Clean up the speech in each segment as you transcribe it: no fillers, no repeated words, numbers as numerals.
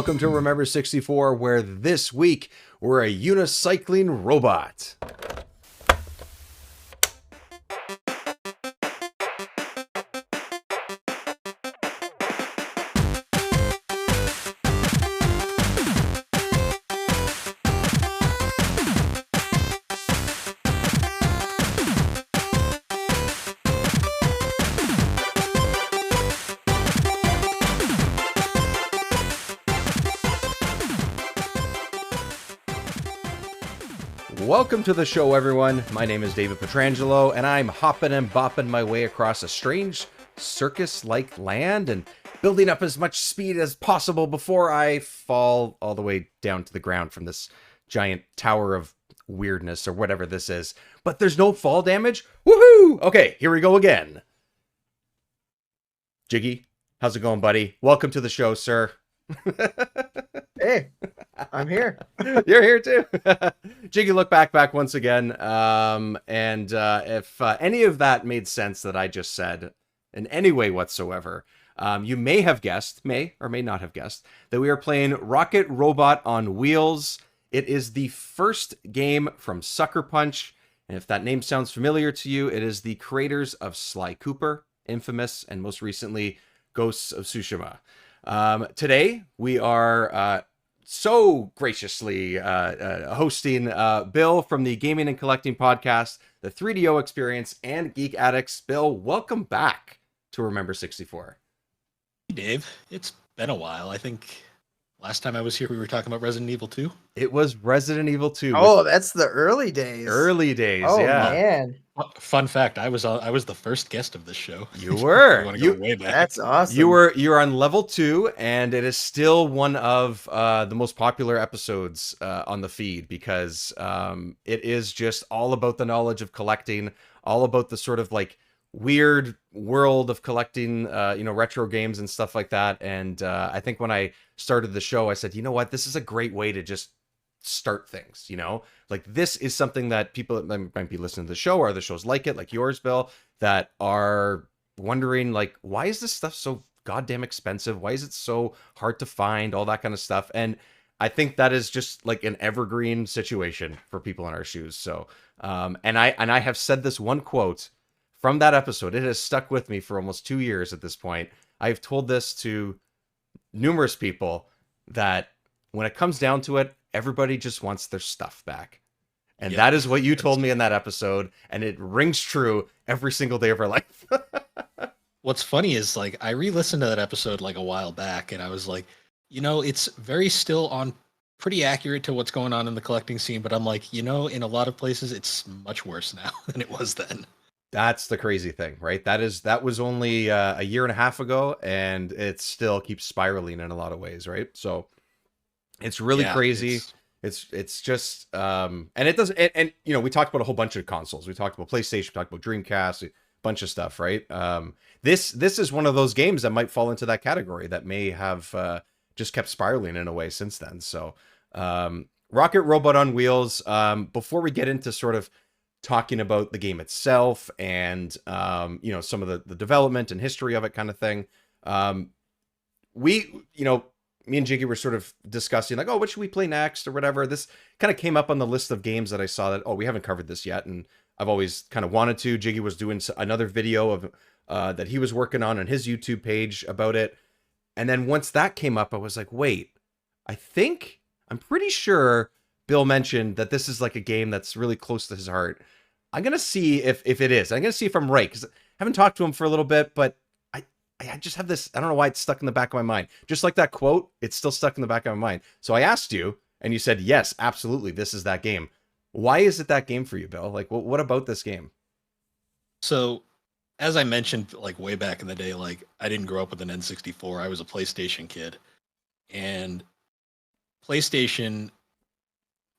welcome to Remember 64, where this week we're a unicycling robot. Welcome to the show, everyone. My name is David Petrangelo, and I'm hopping and bopping my way across a strange circus-like land and building up as much speed as possible before I fall all the way down to the ground from this giant tower of weirdness or whatever this is. But there's no fall damage? Woohoo! Okay, here we go again. Jiggy, how's it going, buddy? Welcome to the show, sir. Hey, I'm here. You're here too. Jiggylookback back once again. If any of that made sense that I just said in any way whatsoever, you may have guessed, may or may not have guessed, that we are playing Rocket Robot on Wheels. It is the first game from Sucker Punch. And if that name sounds familiar to you, it is the creators of Sly Cooper, Infamous, and most recently, Ghosts of Tsushima. Today, we are so graciously hosting Bill from the Gaming and Collecting Podcast, the 3DO Experience, and Geek Addicts. Bill, welcome back to Remember 64. Hey, Dave. It's been a while. I think last time I was here, we were talking about Resident Evil 2. It was Resident Evil 2. Oh, that's the early days. Early days, oh, yeah. Man. Fun fact, I was the first guest of this show. You were. You want to go way back. That's awesome. You're on level 2, and it is still one of the most popular episodes on the feed because it is just all about the knowledge of collecting, all about the sort of like weird world of collecting, retro games and stuff like that. And I think when I started the show, I said, you know what, this is a great way to just start things, like this is something that people that might be listening to the show or the shows like it, like yours, Bill, that are wondering like, why is this stuff so goddamn expensive? Why is it so hard to find? All that kind of stuff. And I think that is just like an evergreen situation for people in our shoes. So, and I have said this one quote from that episode. It has stuck with me for almost 2 years at this point. I've told this to numerous people that when it comes down to it, everybody just wants their stuff back. And that is what you told me in that episode. And it rings true every single day of our life. What's funny is like, I re-listened to that episode like a while back and I was like, it's very still on pretty accurate to what's going on in the collecting scene. But I'm like, in a lot of places, it's much worse now than it was then. That's the crazy thing, right? That was only a year and a half ago, and it still keeps spiraling in a lot of ways, right? So it's really crazy. It's just and it doesn't. And we talked about a whole bunch of consoles. We talked about PlayStation. We talked about Dreamcast. A bunch of stuff, right? This is one of those games that might fall into that category that may have just kept spiraling in a way since then. So Rocket Robot on Wheels. Before we get into sort of talking about the game itself and some of the development and history of it kind of thing, me and Jiggy were sort of discussing like, oh, what should we play next or whatever. This kind of came up on the list of games that I saw that, oh, we haven't covered this yet, and I've always kind of wanted to. Jiggy was doing another video of that he was working on his YouTube page about it, and then once that came up, I was like, wait, I'm pretty sure Bill mentioned that this is like a game that's really close to his heart. I'm going to see if it is. I'm going to see if I'm right, because I haven't talked to him for a little bit, but I just have this, I don't know why it's stuck in the back of my mind. Just like that quote, it's still stuck in the back of my mind. So I asked you, and you said, yes, absolutely, this is that game. Why is it that game for you, Bill? Like, what about this game? So, as I mentioned, like way back in the day, like I didn't grow up with an N64. I was a PlayStation kid. And PlayStation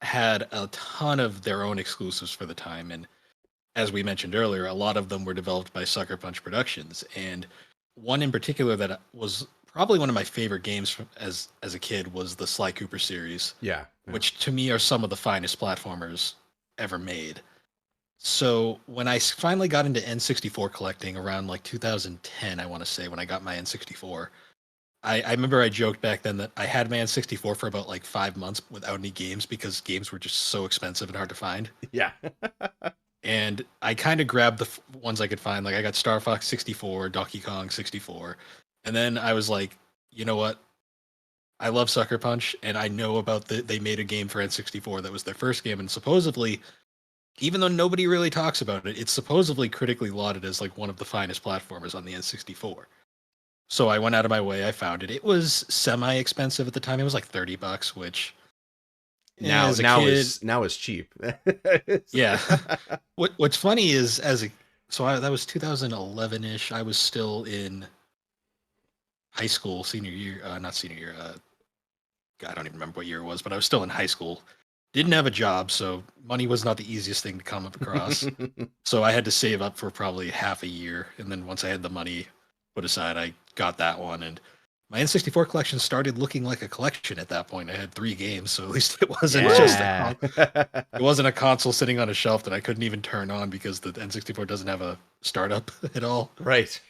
had a ton of their own exclusives for the time. And as we mentioned earlier, a lot of them were developed by Sucker Punch Productions. And one in particular that was probably one of my favorite games as a kid was the Sly Cooper series. Yeah. Which to me are some of the finest platformers ever made. So when I finally got into N64 collecting around like 2010, I want to say, when I got my N64, I remember I joked back then that I had my N64 for about like 5 months without any games because games were just so expensive and hard to find. Yeah. And I kind of grabbed the ones I could find. Like I got Star Fox 64, Donkey Kong 64. And then I was like, you know what? I love Sucker Punch, and I know about they made a game for N64 that was their first game, and supposedly, even though nobody really talks about it, it's supposedly critically lauded as like one of the finest platformers on the N64. So I went out of my way, I found it. It was semi-expensive at the time. It was like $30, which as a kid, Now is cheap. yeah. What's funny is that was 2011-ish. I was still in high school, senior year, not senior year. I don't even remember what year it was, but I was still in high school. Didn't have a job, so money was not the easiest thing to come up across. So I had to save up for probably half a year, and then once I had the money put aside, I got that one. And my N64 collection started looking like a collection at that point. I had 3 games, so at least it wasn't it wasn't a console sitting on a shelf that I couldn't even turn on because the N64 doesn't have a startup at all. Right.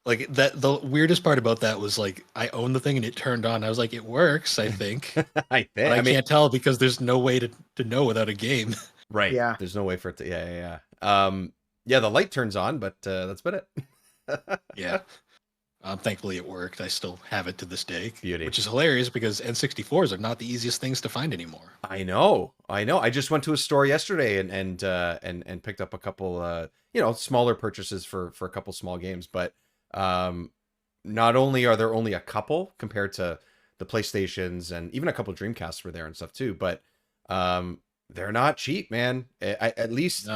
Like that, the weirdest part about that was like I owned the thing and it turned on. I was like, it works, I think. I But I can't tell because there's no way to know without a game. Right. Yeah. There's no way for it to. Yeah. The light turns on, but that's about it. Yeah. Thankfully it worked. I still have it to this day, Beauty. which is hilarious because N64s are not the easiest things to find anymore. I know. I just went to a store yesterday and picked up a couple smaller purchases for a couple small games, but not only are there only a couple compared to the PlayStations, and even a couple Dreamcasts were there and stuff too, but they're not cheap, man. At least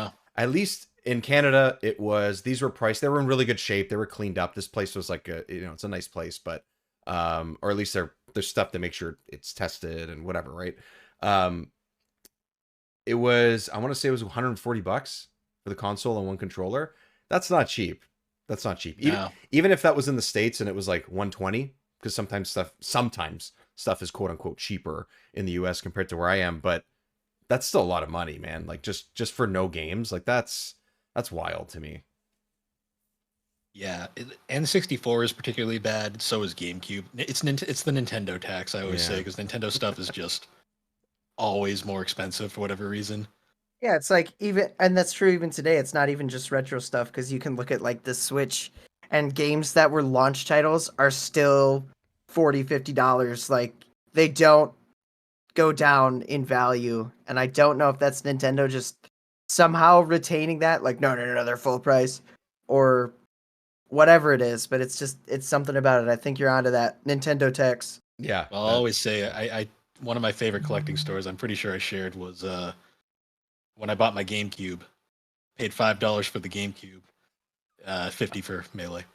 in Canada, these were priced. They were in really good shape. They were cleaned up. This place was like it's a nice place, but or at least there's stuff to make sure it's tested and whatever, right? It was, I want to say it was $140 for the console and one controller. That's not cheap. That's not cheap. Even if that was in the States and it was like 120, because sometimes stuff is quote unquote cheaper in the US compared to where I am, but that's still a lot of money, man. Like just for no games, like that's wild to me. Yeah, N64 is particularly bad. So is GameCube. It's the Nintendo tax, I always say, because Nintendo stuff is just always more expensive for whatever reason. Yeah, it's like and that's true even today. It's not even just retro stuff because you can look at like the Switch and games that were launch titles are still $40-50. Like they don't go down in value, and I don't know if that's Nintendo just somehow retaining that. Like no, they're full price or whatever it is. But it's something about it. I think you're onto that Nintendo tax. Yeah, I'll always say I one of my favorite collecting stores. I'm pretty sure I shared was when I bought my GameCube, paid $5 for the GameCube, $50 for Melee.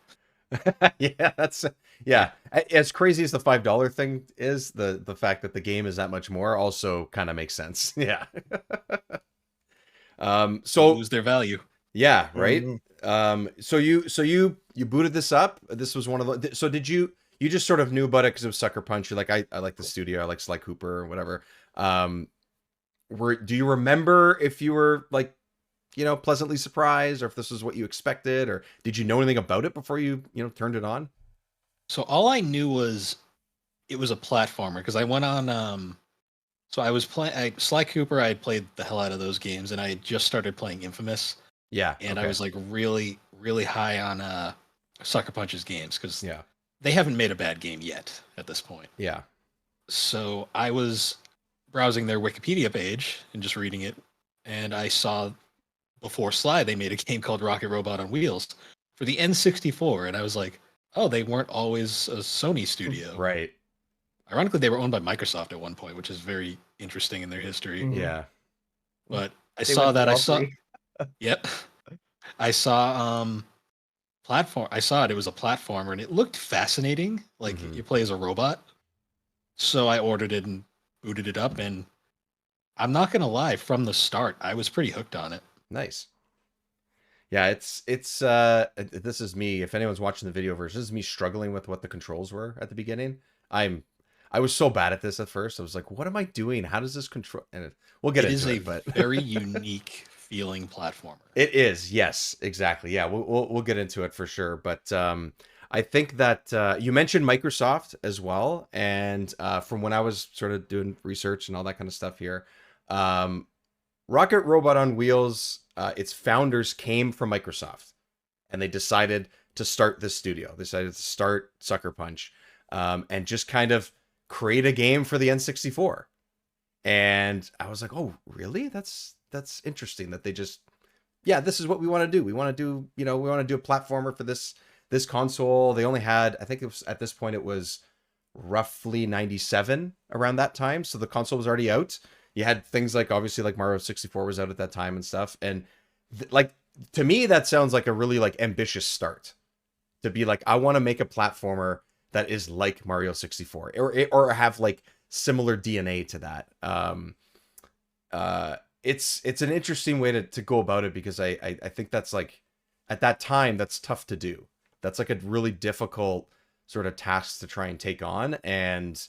Yeah, as crazy as the $5 thing is, the fact that the game is that much more also kind of makes sense. Yeah. So lose their value. Yeah, right. Mm-hmm. So you booted this up. This was one of the. So did you just sort of knew about it because it was Sucker Punch? You're like, I like the studio. I like Sly Cooper or whatever. Do you remember if you were like, pleasantly surprised, or if this was what you expected, or did you know anything about it before you turned it on? So all I knew was it was a platformer because I went on. So I was playing Sly Cooper. I had played the hell out of those games, and I had just started playing Infamous. Yeah, and I was like really, really high on Sucker Punch's games because yeah, they haven't made a bad game yet at this point. Yeah. So I was browsing their Wikipedia page and just reading it, and I saw before Sly they made a game called Rocket Robot on Wheels for the N64, and I was like, oh, they weren't always a Sony studio. Right. Ironically, they were owned by Microsoft at one point, which is very interesting in their history. Mhm. Yeah. But I saw that. Yep. I saw platform. I saw it. It was a platformer, and it looked fascinating. Like you play as a robot. So I ordered it and booted it up, and I'm not gonna lie. From the start, I was pretty hooked on it. Nice. Yeah, it's this is me. If anyone's watching the video version, this is me struggling with what the controls were at the beginning. I was so bad at this at first. I was like, what am I doing? How does this control? And we'll get into it. But very unique feeling platformer. It is. Yes, exactly. Yeah, we'll get into it for sure. But I think that you mentioned Microsoft as well, and from when I was sort of doing research and all that kind of stuff here, um, Rocket Robot on Wheels, its founders came from Microsoft, and they decided to start this studio. They decided to start Sucker Punch, and just kind of create a game for the N64. And I was like, oh, really? That's interesting that they just, yeah, this is what we want to do. We want to do, we want to do a platformer for this console. They only had, I think it was at this point it was roughly 97 around that time, so the console was already out. You had things like, obviously, like Mario 64 was out at that time and stuff. And like, to me, that sounds like a really like ambitious start, to be like, I want to make a platformer that is like Mario 64, or have like similar DNA to that. It's an interesting way to go about it, because I think that's like, at that time, that's tough to do. That's like a really difficult sort of task to try and take on. And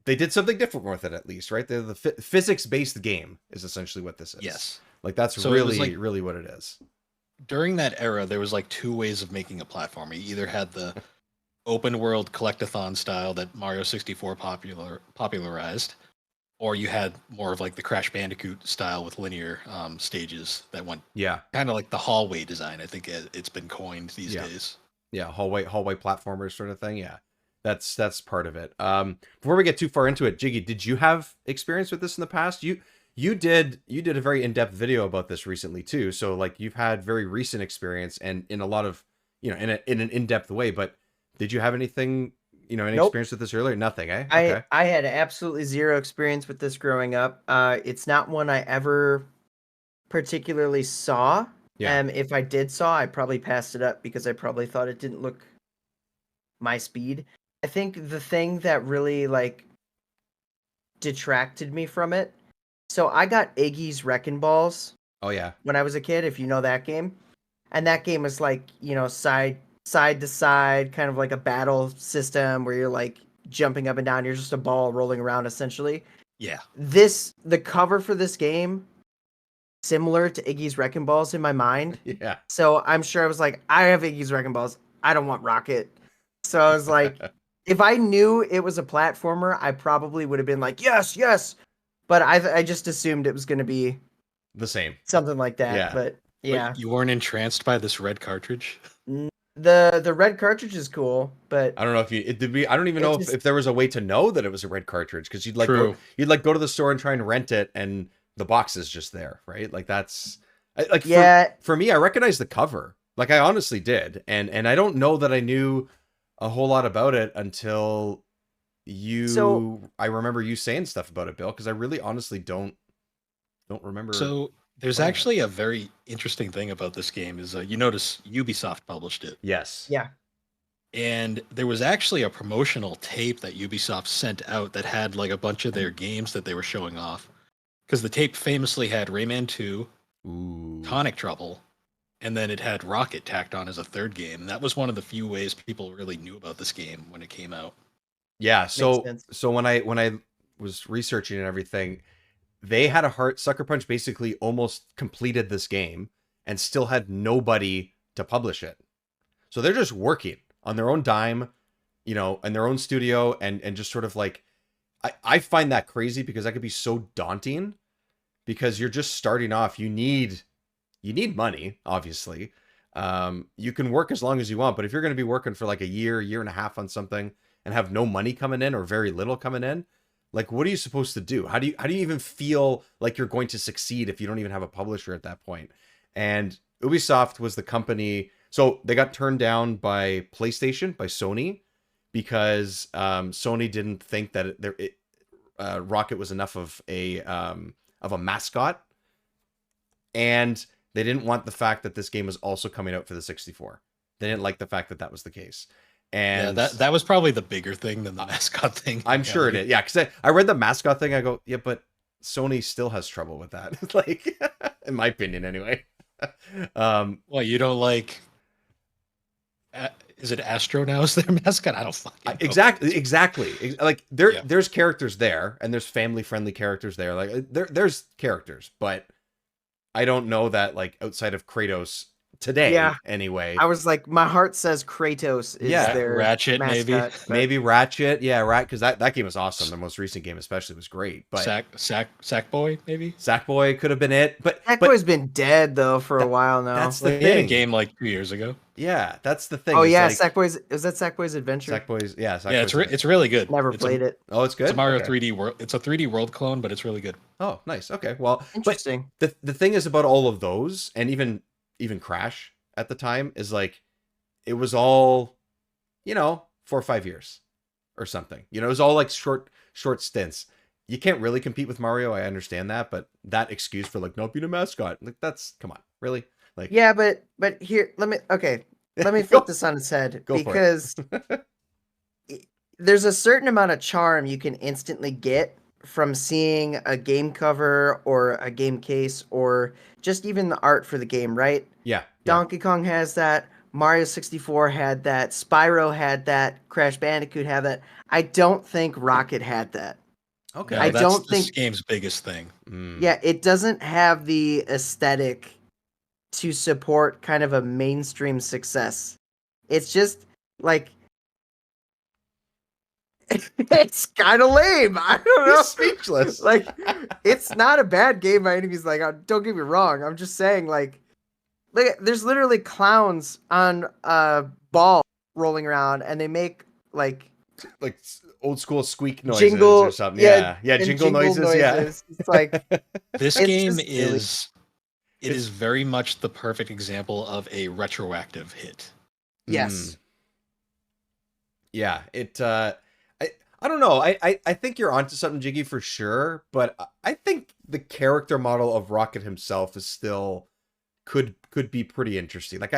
they did something different with it, at least, right? The physics-based game is essentially what this is. Yes. Like, that's So really, like, really what it is. during that era, there was like two ways of making a platformer. You either had the open world collectathon style that Mario 64 popularized, or you had more of like the Crash Bandicoot style with linear stages that went kind of like the hallway design. I think it's been coined these days. Yeah, hallway platformers sort of thing. Yeah, that's part of it. Before we get too far into it, Jiggy, did you have experience with this in the past? You did a very in-depth video about this recently too. So like, you've had very recent experience, and in a lot of, in an in-depth way. But did you have anything, any Nope. experience with this earlier? Nothing, eh? Okay. I had absolutely zero experience with this growing up. It's not one I ever particularly saw. Yeah. If I did saw, I probably passed it up because I probably thought it didn't look my speed. I think the thing that really like detracted me from it. So I got Iggy's Wrecking Balls. Oh yeah. When I was a kid, if you know that game. And that game is like, side to side, kind of like a battle system where you're like jumping up and down. You're just a ball rolling around, essentially. Yeah. The cover for this game, similar to Iggy's Wrecking Balls in my mind. Yeah. So I'm sure I was like, I have Iggy's Wrecking Balls. I don't want Rocket. So I was like, if I knew it was a platformer, I probably would have been like, yes, yes. But I just assumed it was going to be the same, something like that. Yeah. But yeah, you weren't entranced by this red cartridge? The red cartridge is cool, but I don't know if I don't even know if there was a way to know that it was a red cartridge, because you'd go to the store and try and rent it, and the box is just there, right? Like, that's like, for me, I recognized the cover. Like, I honestly did, and I don't know that I knew a whole lot about it until I remember you saying stuff about it, Bill, because I really honestly don't remember. So there's actually a very interesting thing about this game is you notice Ubisoft published it. Yes. Yeah. And there was actually a promotional tape that Ubisoft sent out that had like a bunch of their games that they were showing off. Because the tape famously had Rayman 2, Tonic Trouble, and then it had Rocket tacked on as a third game. And that was one of the few ways people really knew about this game when it came out. Yeah, so when I was researching and everything, they had Sucker Punch basically almost completed this game and still had nobody to publish it. So they're just working on their own dime, in their own studio, and just sort of like, I find that crazy, because that could be so daunting, because you're just starting off. You need money, obviously. You can work as long as you want, but if you're going to be working for like a year and a half on something and have no money coming in, or very little coming in, like, what are you supposed to do? How do you even feel like you're going to succeed if you don't even have a publisher at that point? And Ubisoft was the company, so they got turned down by PlayStation, by Sony, because Sony didn't think that Rocket was enough of a mascot, and they didn't want the fact that this game was also coming out for the 64. They didn't like the fact that was the case. And that was probably the bigger thing than the mascot thing. I'm sure it is. Yeah, because I read the mascot thing. I go, yeah, but Sony still has trouble with that. Like, in my opinion, anyway. Well, you don't like? Is it Astro now as their mascot? I don't fucking know. Exactly. Like, there's characters there, and there's family-friendly characters there. Like, there's characters, but I don't know that, like, outside of Kratos, today Yeah. anyway. I was like, my heart says Kratos is Yeah. their Ratchet, maybe. mascot. but- Maybe Ratchet, yeah, right, because that game was awesome. The most recent game, especially, was great. But Sackboy, maybe. Sackboy could have been it. But Sackboy's been dead though for a while now. that's the Well, he had a thing. game like 2 years ago. Yeah, that's the thing. Oh is yeah, like, Sackboy's is that Sackboy's Adventure? Sackboy's, yeah, Sackboy's Yeah, it's really good. Never It's played it. Oh, it's good. It's a Mario Okay. 3D world. It's a 3D world clone, but it's really good. Oh, nice. Okay, well, Interesting. but the thing is about all of those, and even Crash at the time, is like it was all, 4 or 5 years or something. It was all like short stints. You can't really compete with Mario. I understand that, but that excuse for like not being a mascot, like that's, come on, really? Like, Yeah, but here let me Go- flip this on its head Go for it. because there's a certain amount of charm you can instantly get from seeing a game cover or a game case or just even the art for the game, right? yeah. Donkey Kong has that, Mario 64 had that, Spyro had that, Crash Bandicoot had that. I don't think Rocket had that. Okay. No, I that's don't this think- game's biggest thing. Mm. Yeah, it doesn't have the aesthetic to support kind of a mainstream success. It's just like it's kind of lame. I don't know. He's speechless. Like it's not a bad game by any means. Like don't get me wrong. I'm just saying like there's literally clowns on a ball rolling around, and they make like old school squeak noises jingle or something. Yeah, and jingle noises. Yeah. It's like This It's game just silly. is very much the perfect example of a retroactive hit. yes. Mm. Yeah, I don't know. I think you're onto something, Jiggy, for sure, but I think the character model of Rocket himself is still could be pretty interesting. Like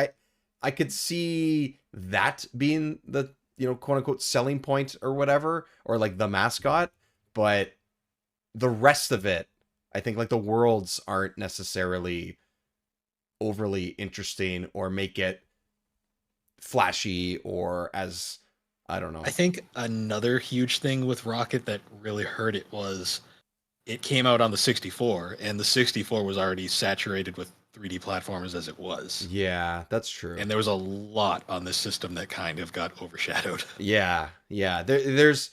I could see that being the, quote unquote selling point or whatever, or like the mascot, but the rest of it, I think like the worlds aren't necessarily overly interesting or make it flashy or as, I don't know. I think another huge thing with Rocket that really hurt it was it came out on the 64, and the 64 was already saturated with 3D platformers as it was. Yeah, that's true. And there was a lot on this system that kind of got overshadowed. Yeah. There's,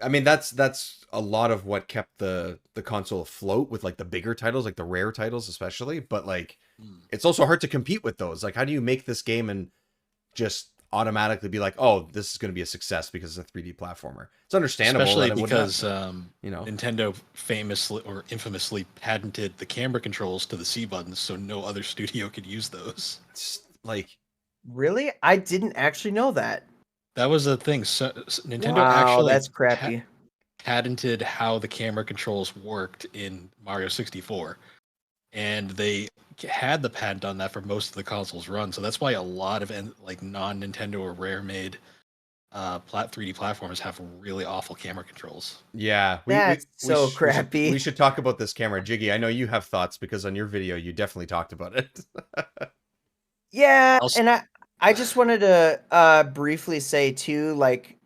I mean, that's a lot of what kept the console afloat with like the bigger titles, like the rare titles especially. But like, it's also hard to compete with those. Like, how do you make this game and just automatically be like, oh, this is going to be a success because it's a 3D platformer? It's understandable, Especially that it would because not, Nintendo famously or infamously patented the camera controls to the C buttons, so no other studio could use those. it's like, Really? I didn't actually know that. That was the thing. So Nintendo Wow, actually that's crappy. patented how the camera controls worked in Mario 64, and they had the patent on that for most of the console's run. So that's why a lot of like non-Nintendo or rare-made 3D platformers have really awful camera controls. yeah, That's so should- crappy. We should talk about this camera, Jiggy. I know you have thoughts because on your video you definitely talked about it. Yeah, Also- and I just wanted to briefly say too, like,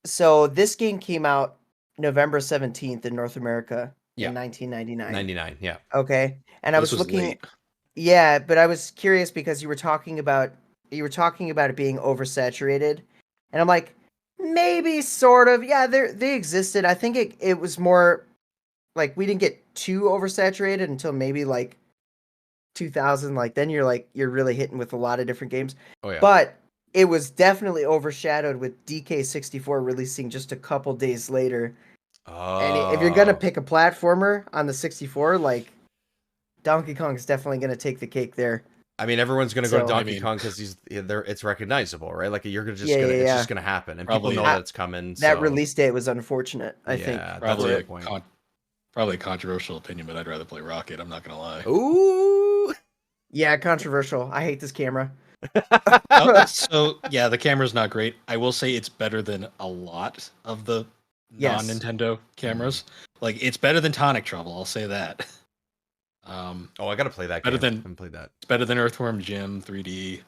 so this game came out November 17th in North America Yeah. in 1999. 99, yeah. Okay, and I This was looking. late. Yeah, but I was curious because you were talking about it being oversaturated, and I'm like, maybe sort of. Yeah, they existed. I think it was more like we didn't get too oversaturated until maybe like 2000. Like then you're really hitting with a lot of different games. Oh yeah. But it was definitely overshadowed with DK64 releasing just a couple days later. And if you're gonna Oh. pick a platformer on the 64, like Donkey Kong is definitely gonna take the cake there. I mean, everyone's gonna go to So- Donkey I mean- Kong because it's recognizable, right? Like you're just Yeah, gonna, yeah, it's yeah. just gonna happen, and Probably. people know that it's coming. That so- release date was unfortunate, I think. Yeah, that's a Probably good a point. probably a controversial opinion, but I'd rather play Rocket. I'm not gonna lie. Ooh. Yeah, controversial. I hate this camera. Oh, so yeah, the camera's not great. I will say it's better than a lot of the Yes. non-Nintendo cameras. Like it's better than Tonic Trouble. I'll say that. Oh, I gotta play that. Better game. than- I haven't played that. It's better than Earthworm Jim 3D.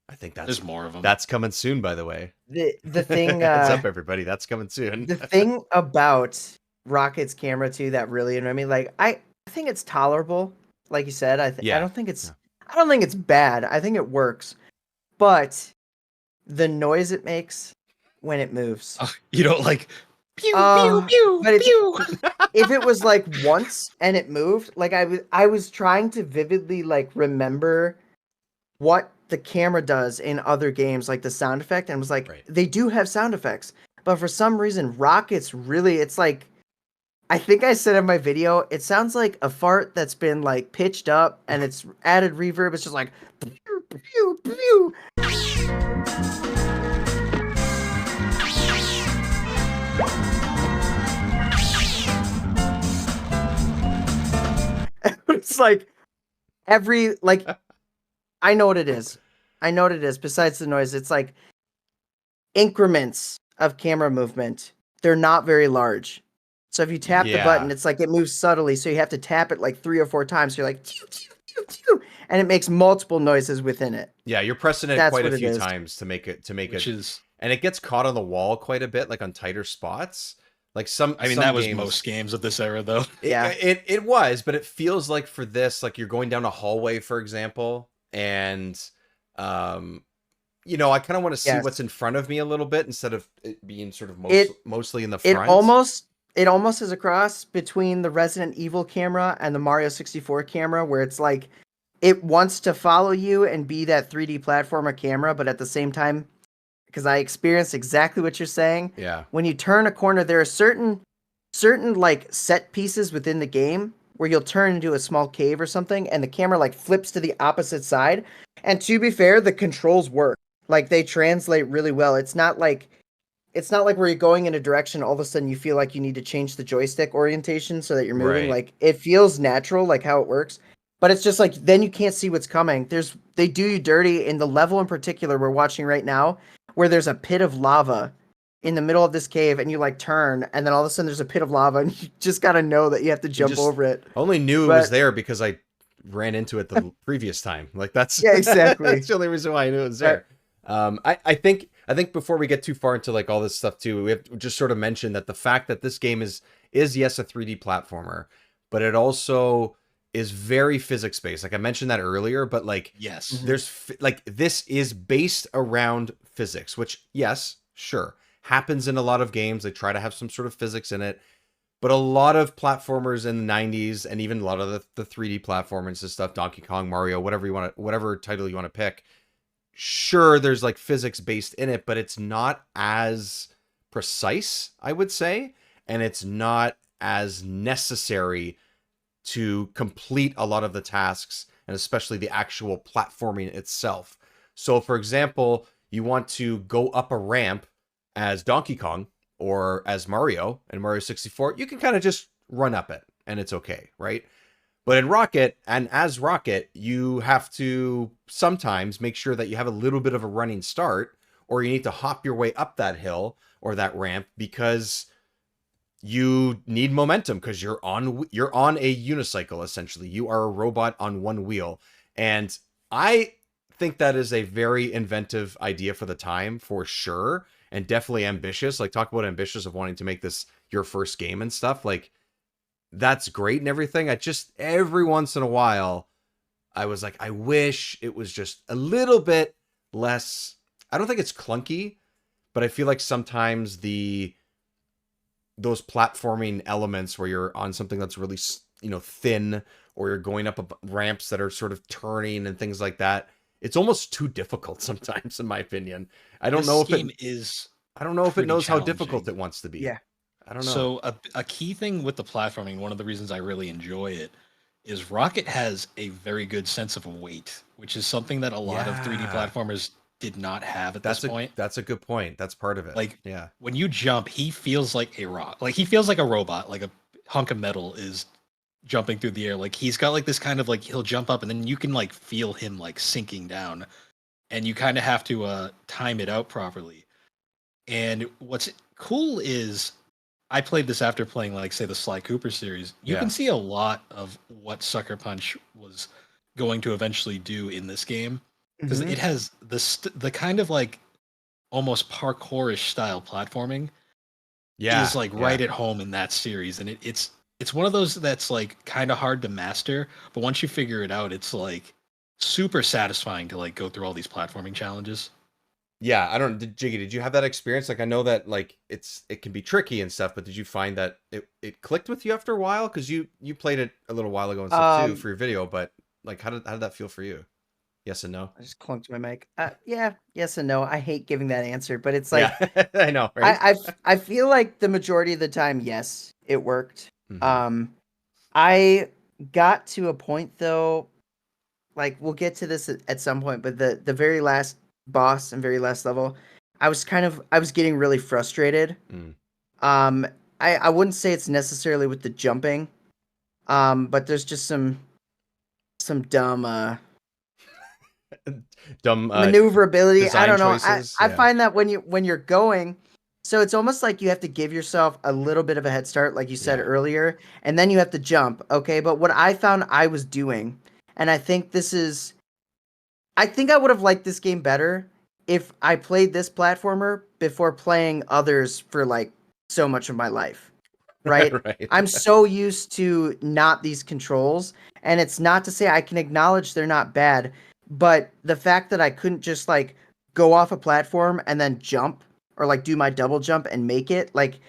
I think that's There's more of them. that's coming soon. By the way, The thing heads up, everybody. That's coming soon. the thing about Rocket's camera too that really annoyed me, like I think it's tolerable. Like you said, I Yeah. don't think it's Yeah. I don't think it's bad. I think it works, but the noise it makes when it moves. You don't like pew pew Uh, pew but it's pew. if it was like once and it moved, like I was trying to vividly like remember what the camera does in other games, like the sound effect, and was like, Right. they do have sound effects, but for some reason, Rocket's really, it's like, I think I said in my video, it sounds like a fart that's been like pitched up and it's added reverb. It's just like, pew, pew, pew. It's like like, I know what it is. I know what it is. Besides the noise, it's like increments of camera movement. They're not very large. So if you tap the button, Yeah. it's like it moves subtly. So you have to tap it like 3 or 4 times. So you're like, "Tew, tew, tew, tew," and it makes multiple noises within it. Yeah, you're pressing it That's quite a what it few is. times to make it Which is, and it gets caught on the wall quite a bit, like on tighter spots. Like some I mean, some that was games, most games of this era, though. Yeah. it was, but it feels like for this, like you're going down a hallway, for example, and um, I kind of want to see Yes. what's in front of me a little bit instead of it being sort of It mostly in the it front. almost is a cross between the Resident Evil camera and the Mario 64 camera, where it's like it wants to follow you and be that 3D platformer camera, but at the same time, because I experienced exactly what you're saying. Yeah. When you turn a corner, there are certain like set pieces within the game where you'll turn into a small cave or something, and the camera like flips to the opposite side. And to be fair, the controls work. Like they translate really well. It's not like where you're going in a direction, all of a sudden you feel like you need to change the joystick orientation so that you're moving. Right. Like it feels natural, like how it works. But it's just like then you can't see what's coming. They do you dirty in the level in particular we're watching right now, where there's a pit of lava in the middle of this cave, and you like turn, and then all of a sudden there's a pit of lava, and you just gotta know that you have to jump just over it. Only knew it was But there because I ran into it the previous time. Like that's yeah, exactly. that's the only reason why I knew it was there. I think before we get too far into like all this stuff too, we have to just sort of mention that the fact that this game is yes a 3D platformer, but it also is very physics based. Like I mentioned that earlier, but like Yes. there's like this is based around physics, which yes, sure, happens in a lot of games. They try to have some sort of physics in it. But a lot of platformers in the 90s and even a lot of the 3D platformers and stuff, Donkey Kong, Mario, whatever title you want to pick, sure, there's like physics based in it, but it's not as precise, I would say, and it's not as necessary to complete a lot of the tasks, and especially the actual platforming itself. So, for example, you want to go up a ramp as Donkey Kong or as Mario and Mario 64, you can kind of just run up it and it's okay, right? But in Rocket, and as Rocket, you have to sometimes make sure that you have a little bit of a running start, or you need to hop your way up that hill or that ramp because you need momentum because you're on a unicycle essentially. You are a robot on one wheel. And I think that is a very inventive idea for the time, for sure, and definitely ambitious. Like talk about ambitious of wanting to make this your first game and stuff. Like that's great and everything. I just every once in a while I was like, I wish it was just a little bit less. I don't think it's clunky, but I feel like sometimes those platforming elements where you're on something that's really thin, or you're going up ramps that are sort of turning and things like that, it's almost too difficult sometimes, in my opinion. I don't know if it knows how difficult it wants to be. Yeah. I don't know. So a key thing with the platforming, one of the reasons I really enjoy it, is Rocket has a very good sense of weight, which is something that a lot of 3D platformers did not have at this point. That's a good point. That's part of it. Like, yeah, when you jump, he feels like a rock. Like he feels like a robot, like a hunk of metal is jumping through the air. Like he's got like this kind of like he'll jump up and then you can like feel him like sinking down, and you kind of have to time it out properly. And what's cool is I played this after playing like say the Sly Cooper series. You can see a lot of what Sucker Punch was going to eventually do in this game, because it has the kind of like almost parkourish style platforming is like right at home in that series, and it's one of those that's like kind of hard to master, but once you figure it out, it's like super satisfying to like go through all these platforming challenges. Yeah, I don't. Jiggy, did you have that experience? Like, I know that like it can be tricky and stuff, but did you find that it clicked with you after a while? Because you played it a little while ago and stuff too Um, for your video, but like, how did that feel for you? Yes and no. I just clunked my mic. Yeah, yes and no. I hate giving that answer, but it's Yeah, like I know, right? I feel like the majority of the time, yes, it worked. Hmm. I got to a point though, like we'll get to this at some point, but the very last boss and very last level, I was getting really frustrated. Mm. Um, I wouldn't say it's necessarily with the jumping, but there's just some dumb Dumb maneuverability. I design don't know. choices. I Yeah, find that when you're going, so it's almost like you have to give yourself a little bit of a head start, like you said yeah. earlier, and then you have to jump. Okay, but what I found I was doing, and I think I would have liked this game better if I played this platformer before playing others for like so much of my life. Right? Right. I'm so used to not these controls, and it's not to say I can acknowledge they're not bad, but the fact that I couldn't just like go off a platform and then jump or like do my double jump and make it, like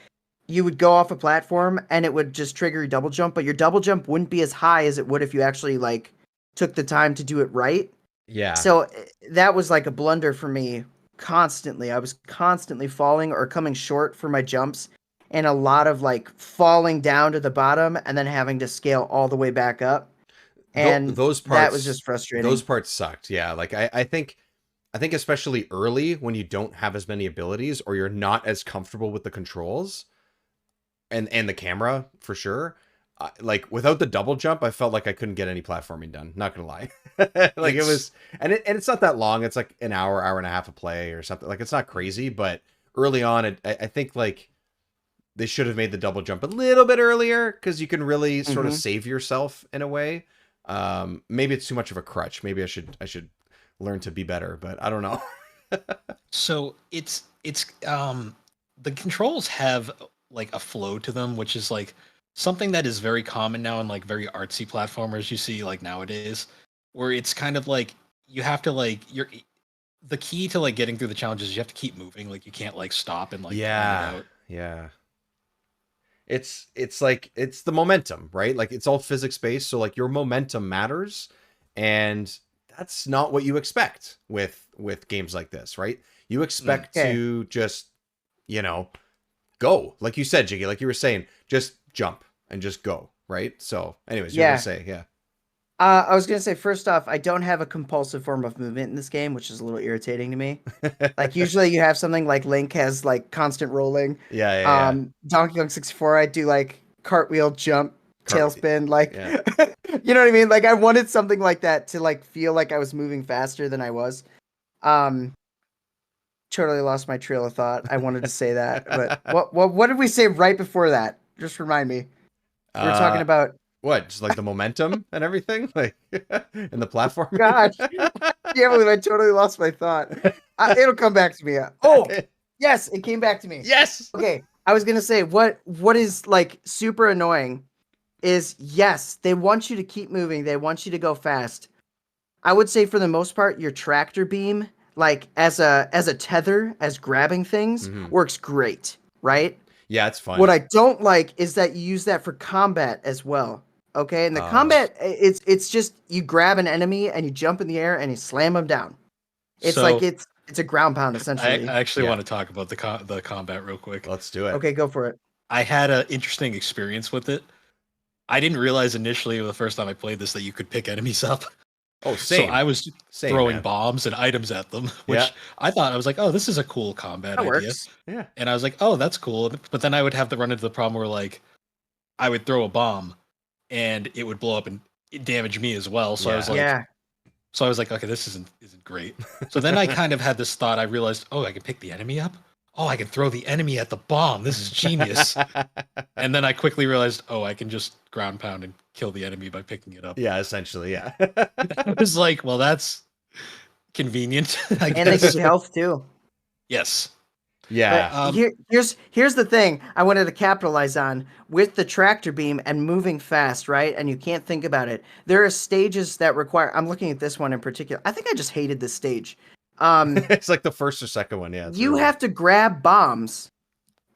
you would go off a platform and it would just trigger your double jump, but your double jump wouldn't be as high as it would if you actually like took the time to do it right. Yeah. So that was like a blunder for me constantly. I was constantly falling or coming short for my jumps and a lot of like falling down to the bottom and then having to scale all the way back up. And Those that was parts just frustrating. those parts sucked. Yeah, like I think especially early when you don't have as many abilities or you're not as comfortable with the controls and the camera for sure. Like without the double jump, I felt like I couldn't get any platforming done. Not gonna lie, like it It's was, and it's not that long. It's like an hour and a half of play or something. Like it's not crazy, but early on, I think like they should have made the double jump a little bit earlier because you can really sort of Hmm. save yourself in a way. Maybe it's too much of a crutch. Maybe I should learn to be better, but I don't know. so it's the controls have like a flow to them, which is like something that is very common now in like very artsy platformers you see like nowadays, where it's kind of like you have to like you're the key to like getting through the challenges is you have to keep moving, like you can't like stop and like time it Yeah, out. yeah. It's like it's the momentum, right? Like it's all physics based, so like your momentum matters, and that's not what you expect with games like this, right? You Mm. expect Okay. to just, you know, go. Like you said, Jiggy, like you were saying, just jump and just go, right? So, anyways, you're gonna Yeah. say, yeah. I was going to say, first off, I don't have a compulsive form of movement in this game, which is a little irritating to me. Like, usually you have something like Link has like constant rolling. Yeah, yeah, yeah. Donkey Kong 64, I do like cartwheel, jump, Cart tailspin. Like, yeah. you know what I mean? Like, I wanted something like that to like feel like I was moving faster than I was. Um, totally lost my trail of thought. I wanted to say that, but what did we say right before that? Just remind me. We were talking uh about. what? Just like the momentum and everything? Like and the platforming? Gosh, can't believe I totally lost my thought. It'll come back to me. Oh, yes, it came back to me. Yes. Okay, I was gonna say what is like super annoying is yes, they want you to keep moving. They want you to go fast. I would say for the most part, your tractor beam, like as a tether, as grabbing things, Hmm. works great, right? Yeah, it's What fun. I don't like is that you use that for combat as well. Okay, and the Uh combat, it's just you grab an enemy and you jump in the air and you slam them down. It's like So it's a ground pound I essentially. actually yeah, want to talk about the combat real quick. let's do it. Okay, go for it. I had an interesting experience with it. I didn't realize initially the first time I played this that you could pick enemies up. Oh, So same. I was Same, throwing man. bombs and items at them, Yeah. which I was like, oh, this is a cool combat That idea. works. Yeah. And I was like, oh, that's cool. But then I would have to run into the problem where like I would throw a bomb and it would blow up and it damage me as well. So I was Yeah. like, Yeah. okay, this isn't great. So then I kind of had this thought. I realized, oh, I can pick the enemy up. Oh, I can throw the enemy at the bomb. This is genius. And then I quickly realized, oh, I can just ground pound and kill the enemy by picking it up. Yeah, essentially, yeah. I was like, well, that's convenient, I And they give guess. you health too. Yes. But Yeah. here's the thing I wanted to capitalize on with the tractor beam and moving fast, right? And you can't think about it. There are stages that require. I'm looking at this one in particular. I think I just hated this stage. It's like the first or second one. Yeah, it's You really have to grab bombs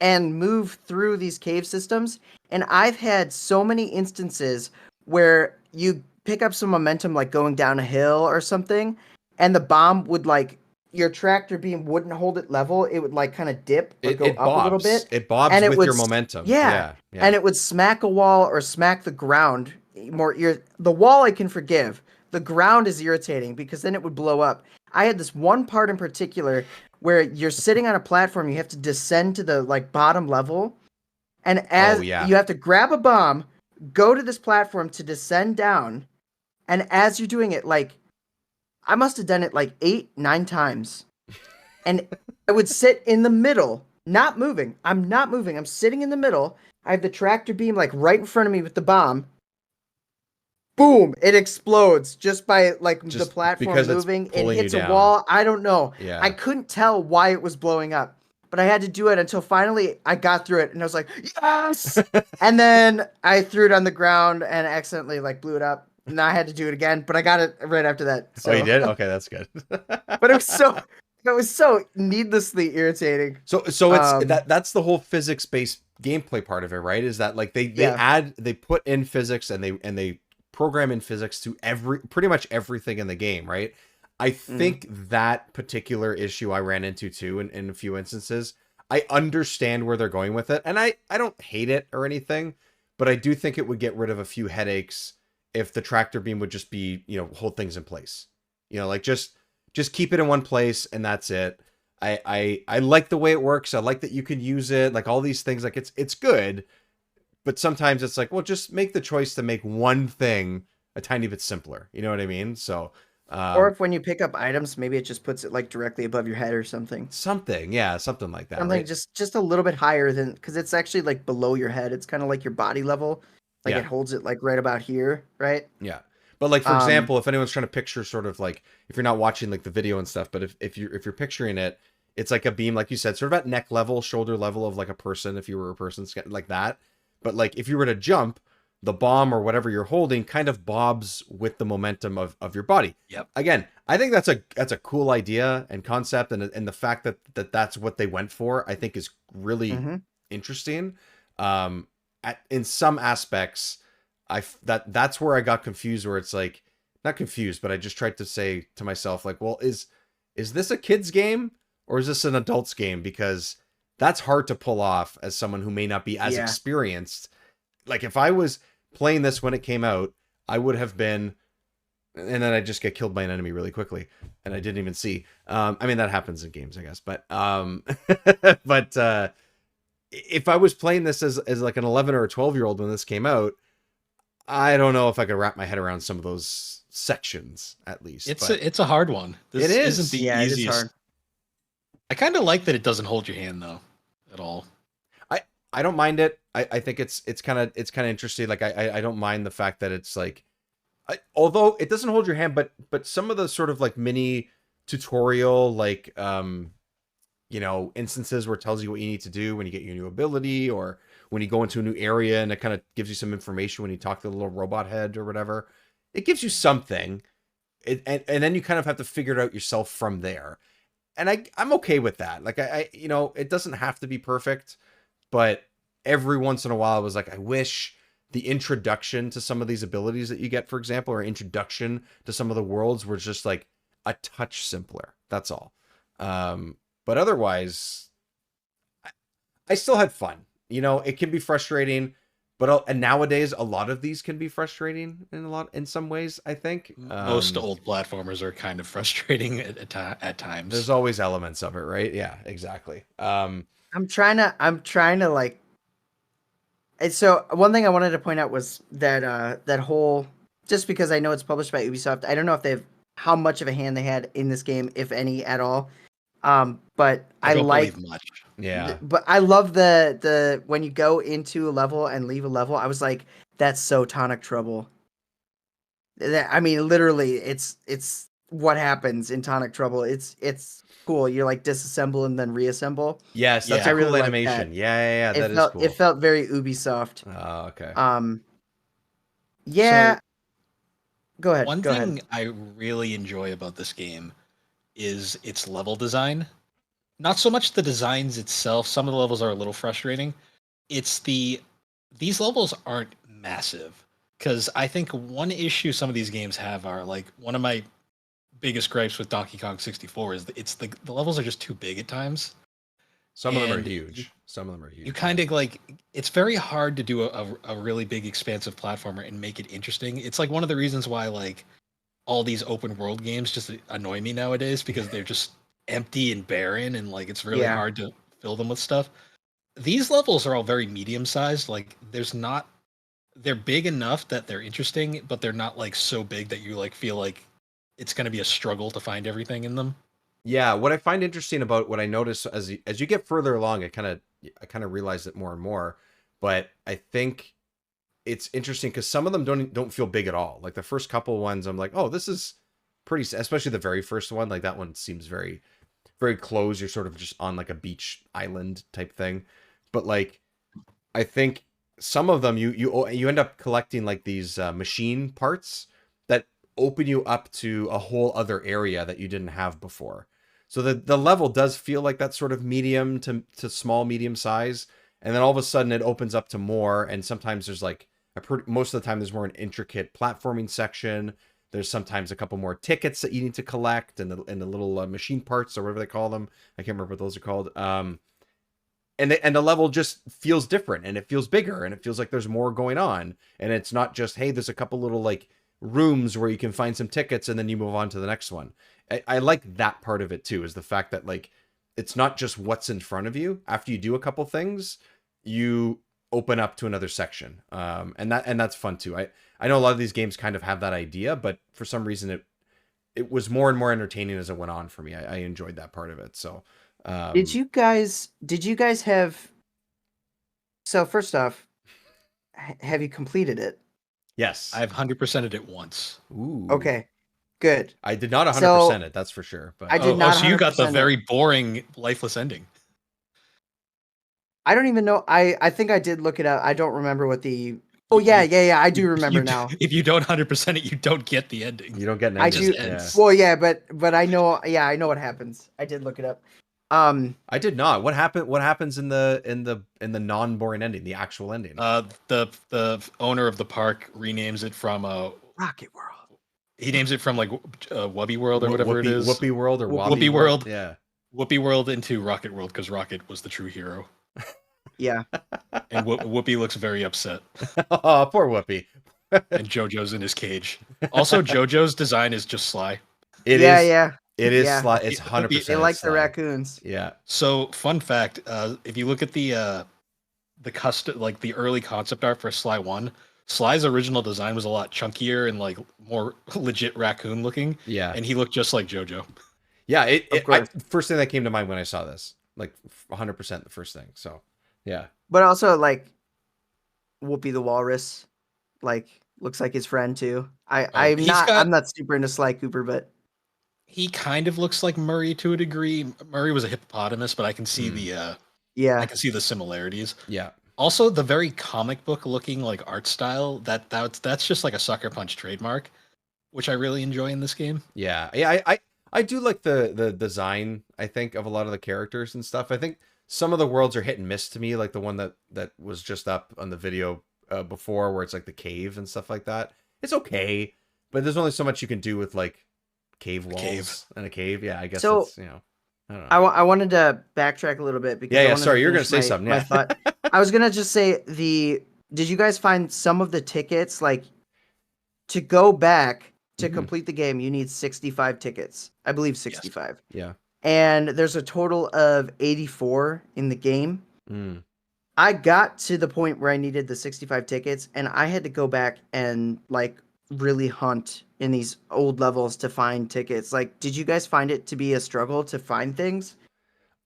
and move through these cave systems. And I've had so many instances where you pick up some momentum, like going down a hill or something, and the bomb would like your tractor beam wouldn't hold it level. It would like kind of dip or go it up a little bobs. bit, It bobs and it with would, your momentum. yeah, Yeah. Yeah. and it would smack a wall or smack the ground. The wall I can forgive. The ground is irritating because then it would blow up. I had this one part in particular where you're sitting on a platform, you have to descend to the like bottom level, and Oh as yeah. you have to grab a bomb, go to this platform to descend down, and as you're doing it, like I must have done it like 8, 9 times, and I would sit in the middle, not moving. I'm not moving. I'm sitting in the middle. I have the tractor beam like right in front of me with the bomb. Boom! It explodes just by like the Just platform because it's moving. It pulling you hits a down. wall. I don't know. I Yeah. couldn't tell why it was blowing up, but I had to do it until finally I got through it, and I was like, yes! And then I threw it on the ground and accidentally like blew it up. And I had to do it again, but I got it right after that. Oh, you So, did? Okay, that's good. but it was so needlessly irritating. So it's Um, that's the whole physics based gameplay part of it, right? Is that like yeah. they put in physics and they program in physics to pretty much everything in the game, right? I Mm. think that particular issue I ran into too in a few instances. I understand where they're going with it, and I don't hate it or anything, but I do think it would get rid of a few headaches if the tractor beam would just be, hold things in place. Like just keep it in one place and that's it. I like the way it works. I like that you can use it, like all these things. Like it's good, but sometimes it's like, well, just make the choice to make one thing a tiny bit simpler. You know what I mean? So, Or um, if when you pick up items, maybe it just puts it like directly above your head or something. something, yeah, something like that, Something right? just a little bit higher than because it's actually like below your head. It's kind of like your body level. Like Yeah, it holds it like right about here, right? yeah. But like for Um, example, if anyone's trying to picture sort of like if you're not watching like the video and stuff, but if you're picturing it, it's like a beam, like you said, sort of at neck level, shoulder level of like a person, if you were a person like that. But like if you were to jump, the bomb or whatever you're holding kind of bobs with the momentum of your body. Yep. Again, I think that's a cool idea and concept, and the fact that's what they went for, I think is really mhm. interesting. In some aspects, that's where I got confused, where it's like not confused, but I just tried to say to myself like, well, is this a kid's game or is this an adult's game? Because that's hard to pull off as someone who may not be as Yeah. experienced. Like if I was playing this when it came out, I would have been, and then I just get killed by an enemy really quickly, and I didn't even see. I mean that happens in games, I guess, but but if I was playing this as like an 11 or a 12-year-old when this came out, I don't know if I could wrap my head around some of those sections at least. It's But a hard one. it This isn't is. the Yeah, it is easiest. hard. I kind of like that it doesn't hold your hand though, at all. I I don't mind it. I think it's kind of interesting. Like I don't mind the fact that it's like, although it doesn't hold your hand, but some of the sort of like mini tutorial like instances where it tells you what you need to do when you get your new ability, or when you go into a new area, and it kind of gives you some information when you talk to the little robot head or whatever. It gives you something. And then you kind of have to figure it out yourself from there. And I'm okay with that. Like it doesn't have to be perfect, but every once in a while I was like, I wish the introduction to some of these abilities that you get, for example, or introduction to some of the worlds were just like a touch simpler. That's all. But otherwise, I still had fun. It can be frustrating, but and nowadays a lot of these can be frustrating in some ways, I think. Most old platformers are kind of frustrating at There's times. always elements of it, right? Yeah, exactly. I'm trying to like. And so one thing I wanted to point out was that that whole just because I know it's published by Ubisoft, I don't know if they've how much of a hand they had in this game, if any at all. But I I don't like believe much. Yeah. but I love the when you go into a level and leave a level, I was like, that's so Tonic Trouble. I mean, literally, it's what happens in Tonic Trouble. It's cool. You're like disassemble and then reassemble. Yes, that's Yeah. a I cool really like animation. that. Yeah, It that is felt it cool. felt very Ubisoft. Oh, okay. Yeah. So Go ahead. one Go ahead. thing I really enjoy about this game is its level design. Not so much the designs itself. Some of the levels are a little frustrating. It's these levels aren't massive, because I think one issue some of these games have are like one of my biggest gripes with Donkey Kong 64 is that it's the levels are just too big at times. Some of them are And huge. Some of them are huge. you kind of like it's very hard to do a really big expansive platformer and make it interesting. It's like one of the reasons why like all these open world games just annoy me nowadays, because they're just empty and barren, and like it's really Yeah. hard to fill them with stuff. These levels are all very medium sized. Like there's not they're big enough that they're interesting, but they're not like so big that you like feel like it's going to be a struggle to find everything in them. Yeah, what I find interesting about what I notice as you get further along, I kind of realize it more and more. But I think it's interesting because some of them don't feel big at all. Like the first couple ones, I'm like, oh, this is pretty. Especially the very first one, like that one seems very close. You're sort of just on like a beach island type thing. But like I think some of them you end up collecting like these machine parts that open you up to a whole other area that you didn't have before. So the level does feel like that sort of medium to small medium size, and then all of a sudden it opens up to more. And sometimes there's like most of the time there's more an intricate platforming section. There's sometimes a couple more tickets that you need to collect, and the little machine parts or whatever they call them. I can't remember what those are called. And the level just feels different, and it feels bigger, and it feels like there's more going on, and it's not just, hey, there's a couple little like rooms where you can find some tickets and then you move on to the next one. I like that part of it too, is the fact that like it's not just what's in front of you. After you do a couple things, you open up to another section, and that's fun too. I know a lot of these games kind of have that idea, but for some reason it was more and more entertaining as it went on for me. I enjoyed that part of it. So Did you guys have so first off, have you completed it? yes. I've 100%ed it once. Ooh. Okay. Good. I did not 100% So it, that's for sure. But I did Oh, not so you got the 100% it. very boring, lifeless ending. I don't even know. I think I did look it up. I don't remember what the Oh yeah, I do remember now. If you don't 100% it, you don't get the ending. you don't get an I ending. do just Yeah. ends. Well, yeah, but I know I know what happens. I did look it up. I did not. What happens in the non-boring ending, the actual ending? The owner of the park renames it from Rocket World. he names it from like Wubby World or whatever it is. Whoopi World or Whoopi World. Yeah. Whoopi World into Rocket World, because Rocket was the true hero, Yeah. and Whoopi looks very upset. Oh, poor Whoopi. And JoJo's in his cage. Also, JoJo's design is just sly. It Yeah, is. yeah. It is. Yeah. It's 100%. They like the Sly. raccoons. Yeah. So, fun fact: if you look at the custom, like the early concept art for Sly 1, Sly's original design was a lot chunkier and like more legit raccoon looking, Yeah. and he looked just like JoJo. Yeah. course. First thing that came to mind when I saw this, like 100% the first thing. So, yeah. But also like Whoopi the Walrus, like looks like his friend too. I'm not super into Sly Cooper, but He kind of looks like Murray to a degree. Murray was a hippopotamus, but I can see I yeah. can see the similarities. Yeah. Also, the very comic book looking like art style, that's just like a Sucker Punch trademark, which I really enjoy in this game. Yeah. Yeah. I do like the design, I think, of a lot of the characters and stuff. I think some of the worlds are hit and miss to me, like the one that was just up on the video before, where it's like the cave and stuff like that. It's okay, but there's only so much you can do with like cave walls and a cave. Yeah, I guess So- it's, I don't know. I wanted to backtrack a little bit because I Yeah, wanted sorry, to you're gonna finish say something. my Yeah. thought. I was gonna just say did you guys find some of the tickets, like to go back to Mhm. complete the game, you need 65 tickets. I believe 65. Yeah. And there's a total of 84 in the game. Mm. I got to the point where I needed the 65 tickets, and I had to go back and like really hunt in these old levels to find tickets. Like, did you guys find it to be a struggle to find things?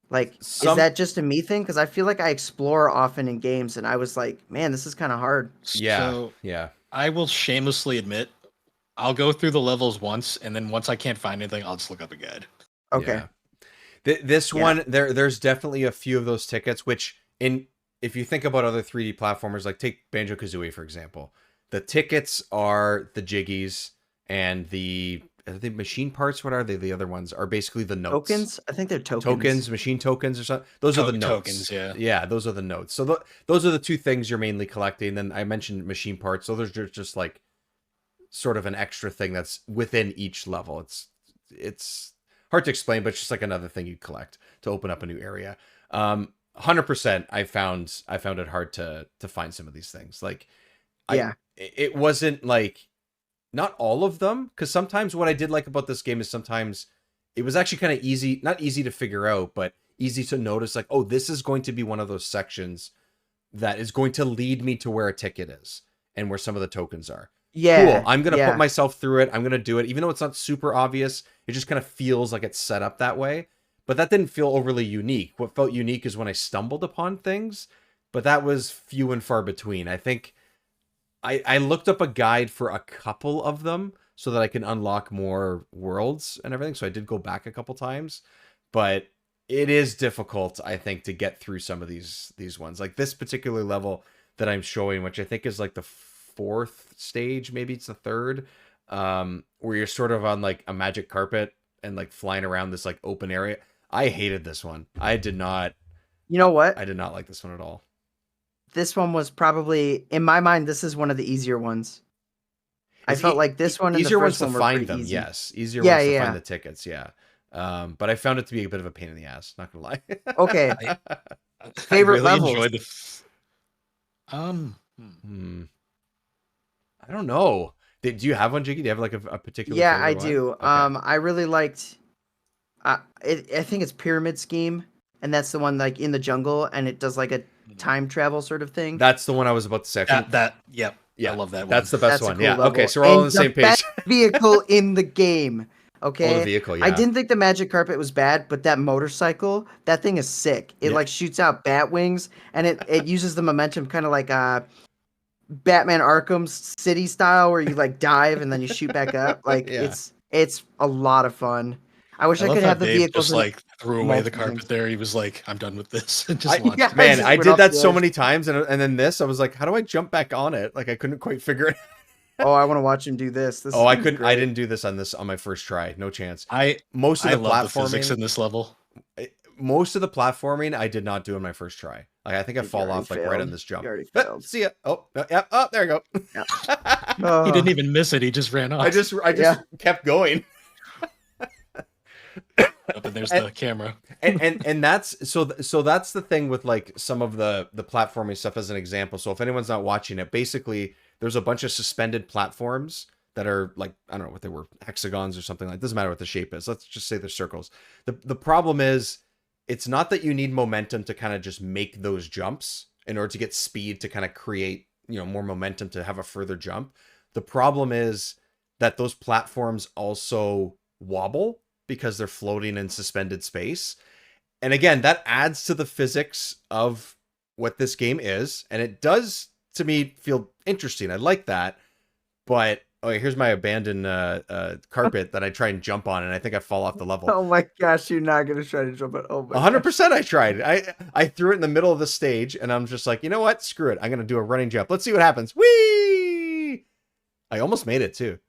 Like, is that just a me thing? Because I feel like I explore often in games, and I was like, man, this is kind of hard. Yeah. So Yeah. I will shamelessly admit, I'll go through the levels once, and then once I can't find anything, I'll just look up a guide. Okay. Yeah. This one, there's definitely a few of those tickets, which if you think about other 3D platformers, like take Banjo-Kazooie, for example, the tickets are the jiggies and the machine parts. What are they? The other ones are basically the notes. Tokens? I think they're tokens. Tokens, machine tokens or something. Those are the notes. Tokens, yeah. Yeah, those are the notes. So those are the two things you're mainly collecting. Then I mentioned machine parts. So there's just like sort of an extra thing that's within each level. It's hard to explain, but it's just like another thing you collect to open up a new area. 100%. I found it hard to find some of these things. Like, it wasn't like not all of them, because sometimes what I did like about this game is sometimes it was actually kind of easy, not easy to figure out, but easy to notice. Like, oh, this is going to be one of those sections that is going to lead me to where a ticket is and where some of the tokens are. Yeah. Cool. I'm going to put myself through it. I'm going to do it. Even though it's not super obvious, it just kind of feels like it's set up that way. But that didn't feel overly unique. What felt unique is when I stumbled upon things, but that was few and far between. I think I looked up a guide for a couple of them so that I can unlock more worlds and everything. So I did go back a couple times, but it is difficult, I think, to get through some of these ones. Like this particular level that I'm showing, which I think is like the 4th stage, maybe it's the 3rd, where you're sort of on like a magic carpet and like flying around this like open area. I hated this one. I did not. You know what? I did not like this one at all. This one was probably, in my mind, this is one of the easier ones. I felt like this one and easier the first ones to one were find pretty them. easy. Yes, easier ones to find the tickets. Yeah, but I found it to be a bit of a pain in the ass. Not gonna lie. Okay. Favorite levels? Enjoyed I don't know. Do you have one, Jiggy? Do you have like a particular? Yeah, I favorite do. one? Okay. I really liked. I think it's Pyramid Scheme, and that's the one like in the jungle, and it does like a time travel sort of thing. That's the one I was about to say. Yep. Yeah, I love that one. That's the best one. Cool Yeah. level. Okay, so we're all on the same page. Best vehicle in the game. Okay. Oh, the vehicle. Yeah. I didn't think the magic carpet was bad, but that motorcycle, that thing is sick. It like shoots out bat wings, and it uses the momentum kind of like Batman Arkham City style, where you like dive and then you shoot back up. Like it's a lot of fun. I wish I could have the Dave vehicles. Just like threw away the carpet things. there. He was like, "I'm done with this." And just launched. Man, I did that so edge. many times, and then this, I was like, how do I jump back on it? Like I couldn't quite figure it. Oh, I want to watch him do this. I couldn't. Great. I didn't do this on my first try. No chance. Most of the love platforming the physics in this level. Most of the platforming I did not do on my first try. Like I think I fall off like right on this jump. See ya. Oh, yeah. Oh, there you go. Yeah. He didn't even miss it. He just ran off. I just kept going. And there's the camera. and that's so that's the thing with like some of the platforming stuff as an example. So if anyone's not watching it, basically there's a bunch of suspended platforms that are like, I don't know what they were, hexagons or something like. Doesn't matter what the shape is. Let's just say they're circles. The problem is it's not that you need momentum to kind of just make those jumps in order to get speed to kind of create, more momentum to have a further jump. The problem is that those platforms also wobble because they're floating in suspended space. And again, that adds to the physics of what this game is. And it does, to me, feel interesting. I like that. But, okay, here's my abandoned carpet that I try and jump on, and I think I fall off the level. Oh my gosh, you're not going to try to jump it. Oh my 100% I tried. I threw it in the middle of the stage, and I'm just like, you know what? Screw it. I'm going to do a running jump. Let's see what happens. Whee! I almost made it, too.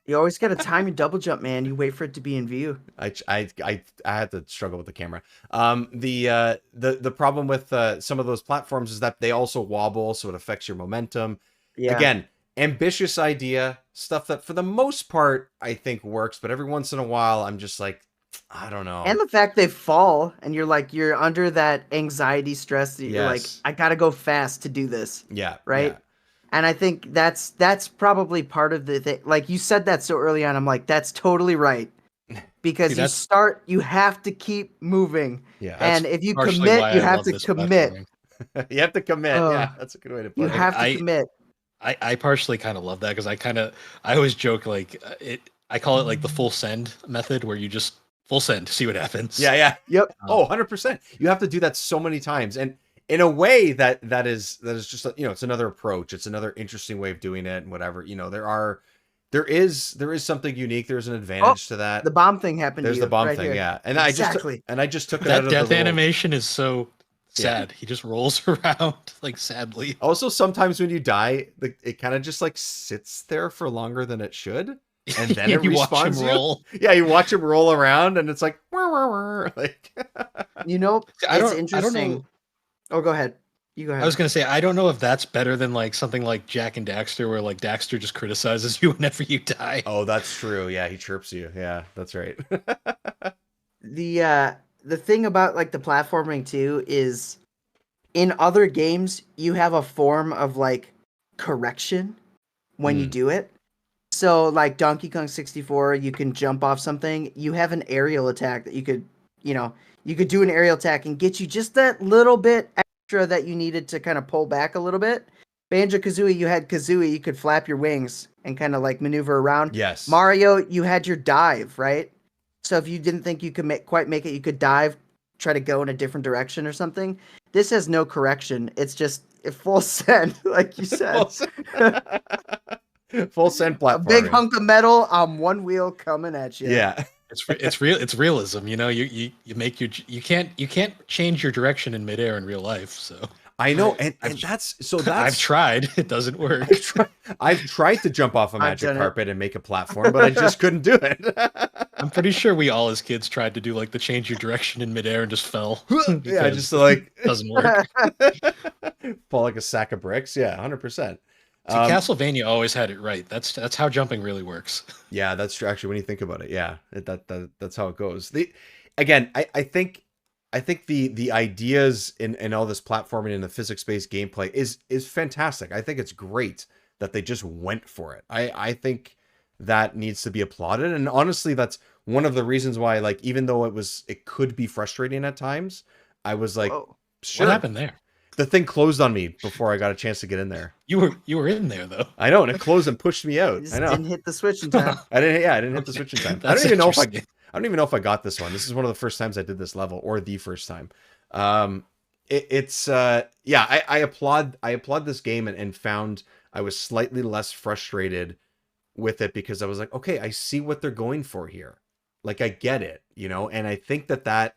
You always got to time your double jump, man. You wait for it to be in view. I had to struggle with the camera. The problem with some of those platforms is that they also wobble, so it affects your momentum. Yeah. Again, ambitious idea, stuff that for the most part I think works, but every once in a while I'm just like, I don't know. And the fact they fall and you're under that anxiety stress that you're like, I got to go fast to do this. Yeah. Right. Yeah. And I think that's probably part of the thing. Like you said that so early on, I'm like, that's totally right. Because you have to keep moving. Yeah. And if you commit, you have to commit. You have to commit. Yeah, that's a good way to put it. You have to commit. I partially kind of love that because I always joke like I call it like the full send method where you just full send, see what happens. Yeah. Yep. 100%. You have to do that so many times. And in a way that is just, it's another approach. It's another interesting way of doing it and whatever. There are There is something unique. There's an Oh, advantage to that. the bomb thing happened There's to the you bomb right thing, here. yeah. And Exactly. I just took it out That of the death little... animation is so Yeah. sad. He just rolls around like sadly. Also, sometimes when you die, it kind of just like sits there for longer than it should, and then it You watch him respawns you. roll. Yeah, you watch him roll around, and it's like, like... You know, I it's don't interesting. know. Oh, go ahead. You go I ahead. was gonna say I don't know if that's better than like something like Jack and Daxter, where like Daxter just criticizes you whenever you die. Oh, that's true. Yeah, he chirps you. Yeah, that's right. The thing about like the platforming too is in other games you have a form of like correction when you Mm. do it. So like Donkey Kong 64, you can jump off something. You have an aerial attack that you could, you could do an aerial attack and get you just that little bit extra that you needed to kind of pull back a little bit. Banjo-Kazooie, you had Kazooie, you could flap your wings and kind of like maneuver around. Yes. Mario, you had your dive, right? So if you didn't think you could quite make it, you could dive, try to go in a different direction or something. This has no correction. It's just full send, like you said. Full send platforming. A big hunk of metal on one wheel coming at you. Yeah. It's realism. You know, you make your you can't change your direction in midair in real life. So I know, and that's I've tried. It doesn't work. I've tried to jump off a magic carpet and make a platform, but I just couldn't do it. I'm pretty sure we all as kids tried to do like the change your direction in midair and just fell. Yeah, just like doesn't work. Fall like a sack of bricks. Yeah, 100%. See, Castlevania always had it right. That's how jumping really works. Yeah, that's true. Actually, when you think about it, yeah, that's how it goes. I think the ideas in all this platforming and the physics-based gameplay is fantastic. I think it's great that they just went for it. I think that needs to be applauded, and honestly, that's one of the reasons why, like, even though it could be frustrating at times, I was like, sure. What happened there? The thing closed on me before I got a chance to get in there. You were in there though. I know, and it closed and pushed me out. You I know. Didn't hit the switch in time. I didn't hit the switch in time. I don't even know if I got this one. This is one of the first times I did this level, or the first time. I applaud this game and found I was slightly less frustrated with it because I was like, okay, I see what they're going for here. Like, I get it, and I think that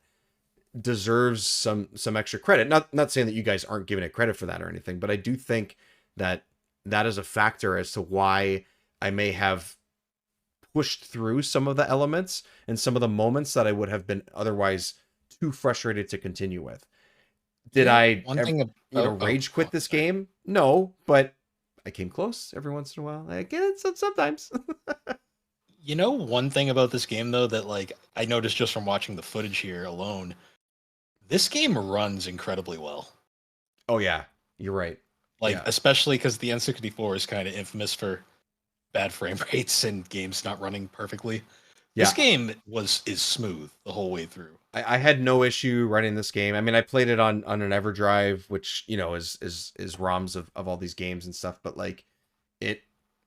deserves some extra credit. Not saying that you guys aren't giving it credit for that or anything, but I do think that is a factor as to why I may have pushed through some of the elements and some of the moments that I would have been otherwise too frustrated to continue with. Did I rage quit this game? No, but I came close every once in a while. I get it sometimes. One thing about this game though that like I noticed just from watching the footage here alone, this game runs incredibly well. Oh yeah, you're right. Like, especially because the N64 is kind of infamous for bad frame rates and games not running perfectly. Yeah. This game is smooth the whole way through. I had no issue running this game. I mean, I played it on an EverDrive, which is ROMs of all these games and stuff, but like it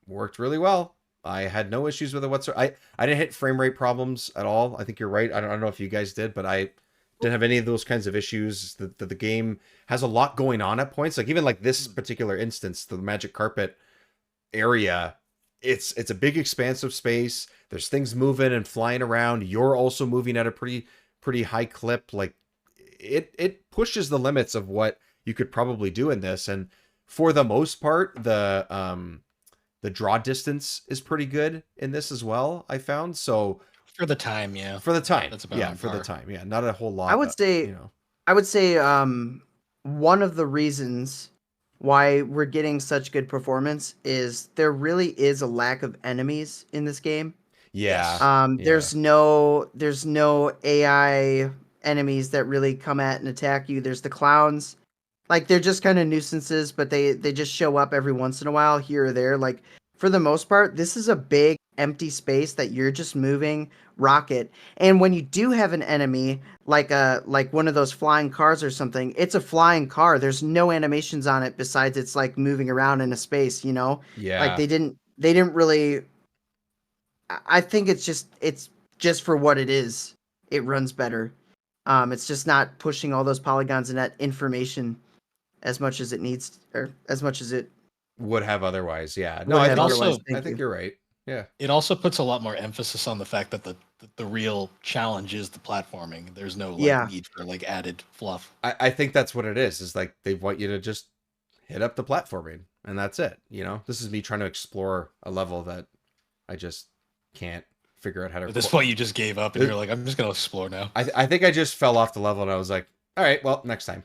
worked really well. I had no issues with it whatsoever. I didn't hit frame rate problems at all. I think you're right. I don't know if you guys did, but I didn't have any of those kinds of issues. The game has a lot going on at points. Like even like this particular instance, the magic carpet area, it's a big expansive space. There's things moving and flying around. You're also moving at a pretty high clip. Like it pushes the limits of what you could probably do in this. And for the most part, the draw distance is pretty good in this as well, I found. So for the time, yeah. For the time. That's about for the time. Yeah, not a whole lot. I would say one of the reasons why we're getting such good performance is there really is a lack of enemies in this game. Yeah. There's no AI enemies that really come at and attack you. There's the clowns. Like they're just kind of nuisances, but they just show up every once in a while here or there. Like for the most part, this is a big empty space that you're just moving rocket. And when you do have an enemy like one of those flying cars or something, it's a flying car. There's no animations on it besides it's like moving around in a space, Yeah. Like they didn't really. I think it's just for what it is. It runs better. It's just not pushing all those polygons and that information as much as it needs or as much as it would have otherwise. Yeah. No, I think you're right. Yeah. It also puts a lot more emphasis on the fact that the real challenge is the platforming. There's no like Yeah. need for like added fluff. I think that's what it is like they want you to just hit up the platforming and that's it. You know, this is me trying to explore a level that I just can't figure out how to. At this point, you just gave up and you're like, I'm just gonna explore now. I think I just fell off the level and I was like, all right, well, next time.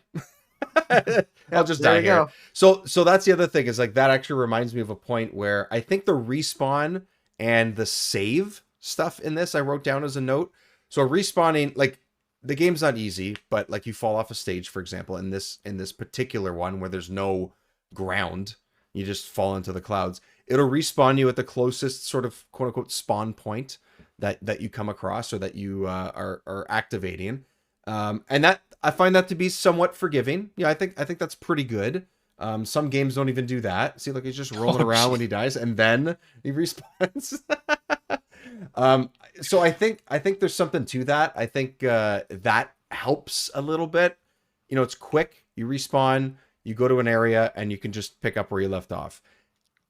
I'll just there die you here. go. So that's the other thing is like that actually reminds me of a point where I think the respawn and the save stuff in this I wrote down as a note. So respawning, like the game's not easy, but like you fall off a stage, for example, in this particular one where there's no ground, you just fall into the clouds. It'll respawn you at the closest sort of quote unquote spawn point that you come across or that you are activating. And that I find that to be somewhat forgiving. Yeah, I think that's pretty good. Some games don't even do that. See, like he's just rolling around when he dies, and then he respawns. So I think there's something to that. I think that helps a little bit. You know, it's quick. You respawn, you go to an area, and you can just pick up where you left off.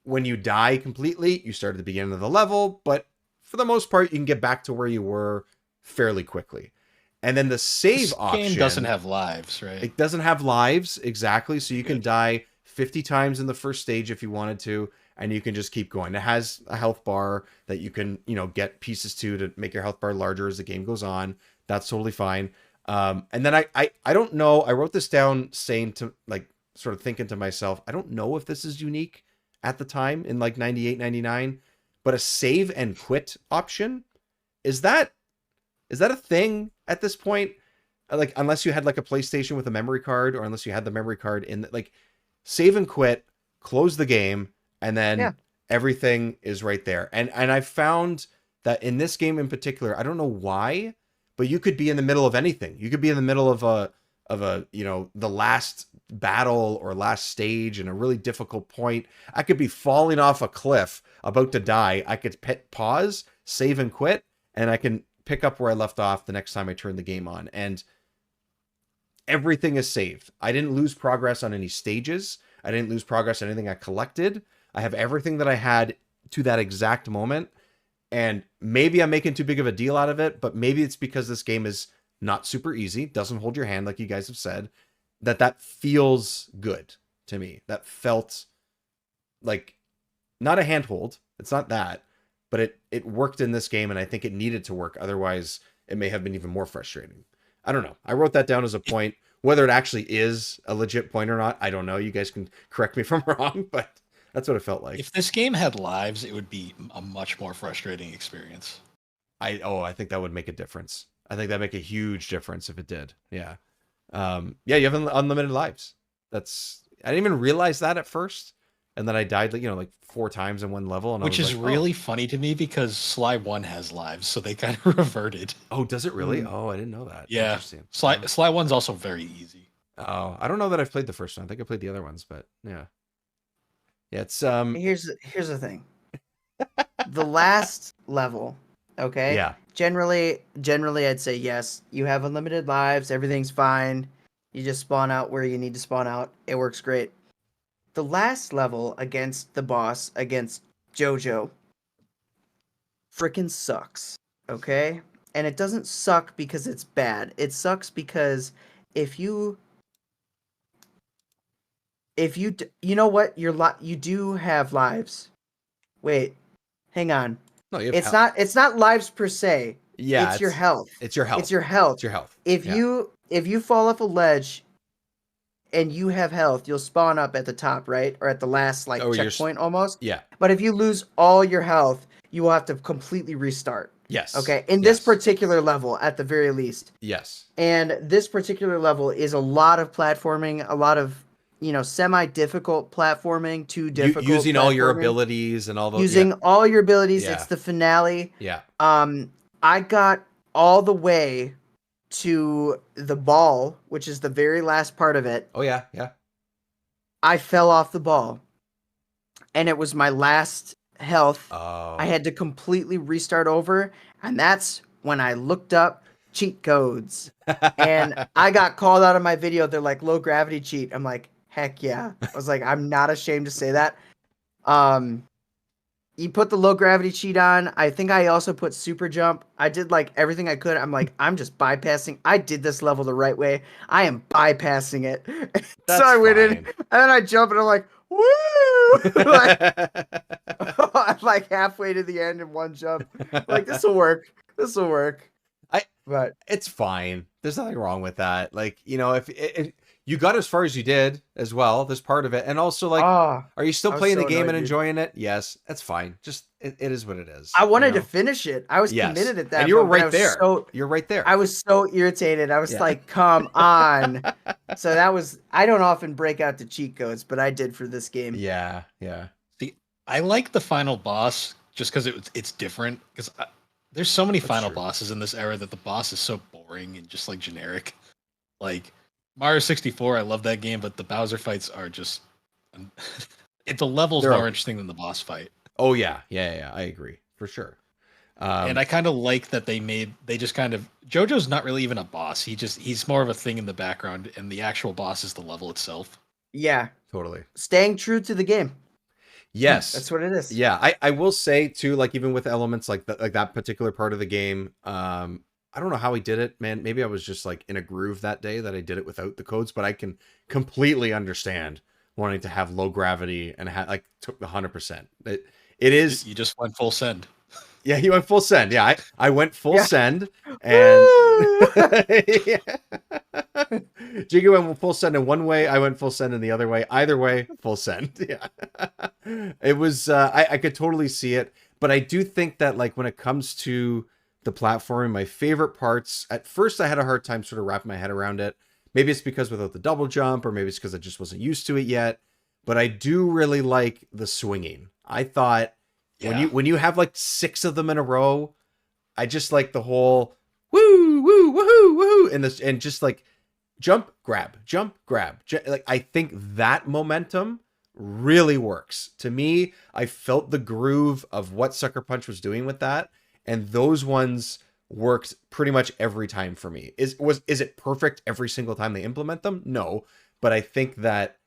When you die completely, you start at the beginning of the level, but for the most part, you can get back to where you were fairly quickly. And then the save this option game doesn't have lives, right? It doesn't have lives, exactly. So you can die 50 times in the first stage if you wanted to, and you can just keep going. It has a health bar that you can, you know, get pieces to make your health bar larger as the game goes on. That's totally fine. And then I don't know. I wrote this down saying to like sort of thinking to myself, I don't know if this is unique at the time in like 98, 99, but a save and quit option, is that a thing at this point? Like, unless you had like a PlayStation with a memory card, or unless you had the memory card in like save and quit, close the game, and then everything is right there. And I found that in this game in particular, I don't know why, but you could be in the middle of anything. You could be in the middle of a you know, the last battle or last stage in a really difficult point. I could be falling off a cliff about to die. I could pause, save and quit, and I can pick up where I left off the next time I turn the game on. And everything is saved. I didn't lose progress on any stages. I didn't lose progress on anything I collected. I have everything that I had to that exact moment. And maybe I'm making too big of a deal out of it, but maybe it's because this game is not super easy, doesn't hold your hand like you guys have said, that feels good to me. That felt like not a handhold. It's not that, but it worked in this game, and I think it needed to work. Otherwise, it may have been even more frustrating. I don't know. I wrote that down as a point. Whether it actually is a legit point or not, I don't know. You guys can correct me if I'm wrong, but that's what it felt like. If this game had lives, it would be a much more frustrating experience. I think that would make a difference. I think that'd make a huge difference if it did. Yeah. Yeah, you have unlimited lives. I didn't even realize that at first. And then I died, like 4 times in one level. And Which is like, really funny to me because Sly 1 has lives, so they kind of reverted. Oh, does it really? Oh, I didn't know that. Yeah. Sly 1's also very easy. Oh, I don't know that I've played the first one. I think I played the other ones, but yeah. Yeah, it's Here's the thing. The last level, okay? Yeah. Generally I'd say yes. You have unlimited lives, everything's fine. You just spawn out where you need to spawn out. It works great. The last level against the boss, against JoJo, freaking sucks, okay? And it doesn't suck because it's bad. It sucks because if you you know what, you do have lives. Wait, hang on. No, it's not lives per se. Yeah, it's your health. It's your health. It's your health. It's your health. If you fall off a ledge and you have health, you'll spawn up at the top, right? Or at the last checkpoint almost. Yeah. But if you lose all your health, you will have to completely restart. Yes. Okay. In this particular level, at the very least. Yes. And this particular level is a lot of platforming, a lot of semi-difficult platforming, too difficult. Using all your abilities and all those. Using all your abilities. Yeah. It's the finale. Yeah. I got all the way to the ball, which is the very last part of it. Oh yeah, yeah. I fell off the ball, and it was my last health. Oh. I had to completely restart over, and that's when I looked up cheat codes, and I got called out of my video. They're like, low gravity cheat. I'm like, heck yeah. I was like, I'm not ashamed to say that. you put the low gravity cheat on. I think I also put super jump. I did like everything I could. I'm like, I'm just bypassing. I did this level the right way. I am bypassing it. So That's I went in fine. and then I jump and I'm like, woo! Like I'm like halfway to the end in one jump. Like this will work. This will work. I But It's fine. There's nothing wrong with that. Like, you know, if you got as far as you did as well, there's part of it. And also, like, oh, are you still I was playing the so game annoyed, and dude. enjoying it? Yes, that's fine. Just it is what it is. I You wanted to know? finish it. I was Yes. committed at And that you were point, but right there. You're right there. I was so irritated. I was Yeah. like, come on. So that was I don't often break out the cheat codes, but I did for this game. Yeah. Yeah. See, I like the final boss just because it's different. Because there's so many That's final true. bosses in this era that the boss is so boring and just like generic. Like Mario 64, I love that game, but the Bowser fights are just the level's They're more okay. interesting than the boss fight. Oh yeah. Yeah. I agree for sure. And I kind of like that they just kind of JoJo's not really even a boss. He's more of a thing in the background, and the actual boss is the level itself. Yeah. Totally. Staying true to the game. Yes. That's what it is. Yeah, I will say too, like even with elements like that particular part of the game, I don't know how he did it, man. Maybe I was just like in a groove that day that I did it without the codes, but I can completely understand wanting to have low gravity and like took the 100%. It is. You just went full send. Yeah, he went full send. Yeah, I went full Yeah. send, and Jiggy went full send in one way. I went full send in the other way. Either way, full send. Yeah, it was. I could totally see it, but I do think that like when it comes to the platforming, my favorite parts. At first, I had a hard time sort of wrapping my head around it. Maybe it's because without the double jump, or maybe it's because I just wasn't used to it yet. But I do really like the swinging. I thought Yeah. when you have like 6 of them in a row, I just like the whole woo woo woohoo woohoo and just like jump grab like I think that momentum really works. To me, I felt the groove of what Sucker Punch was doing with that, and those ones worked pretty much every time for me. Is it perfect every single time they implement them? No, but I think that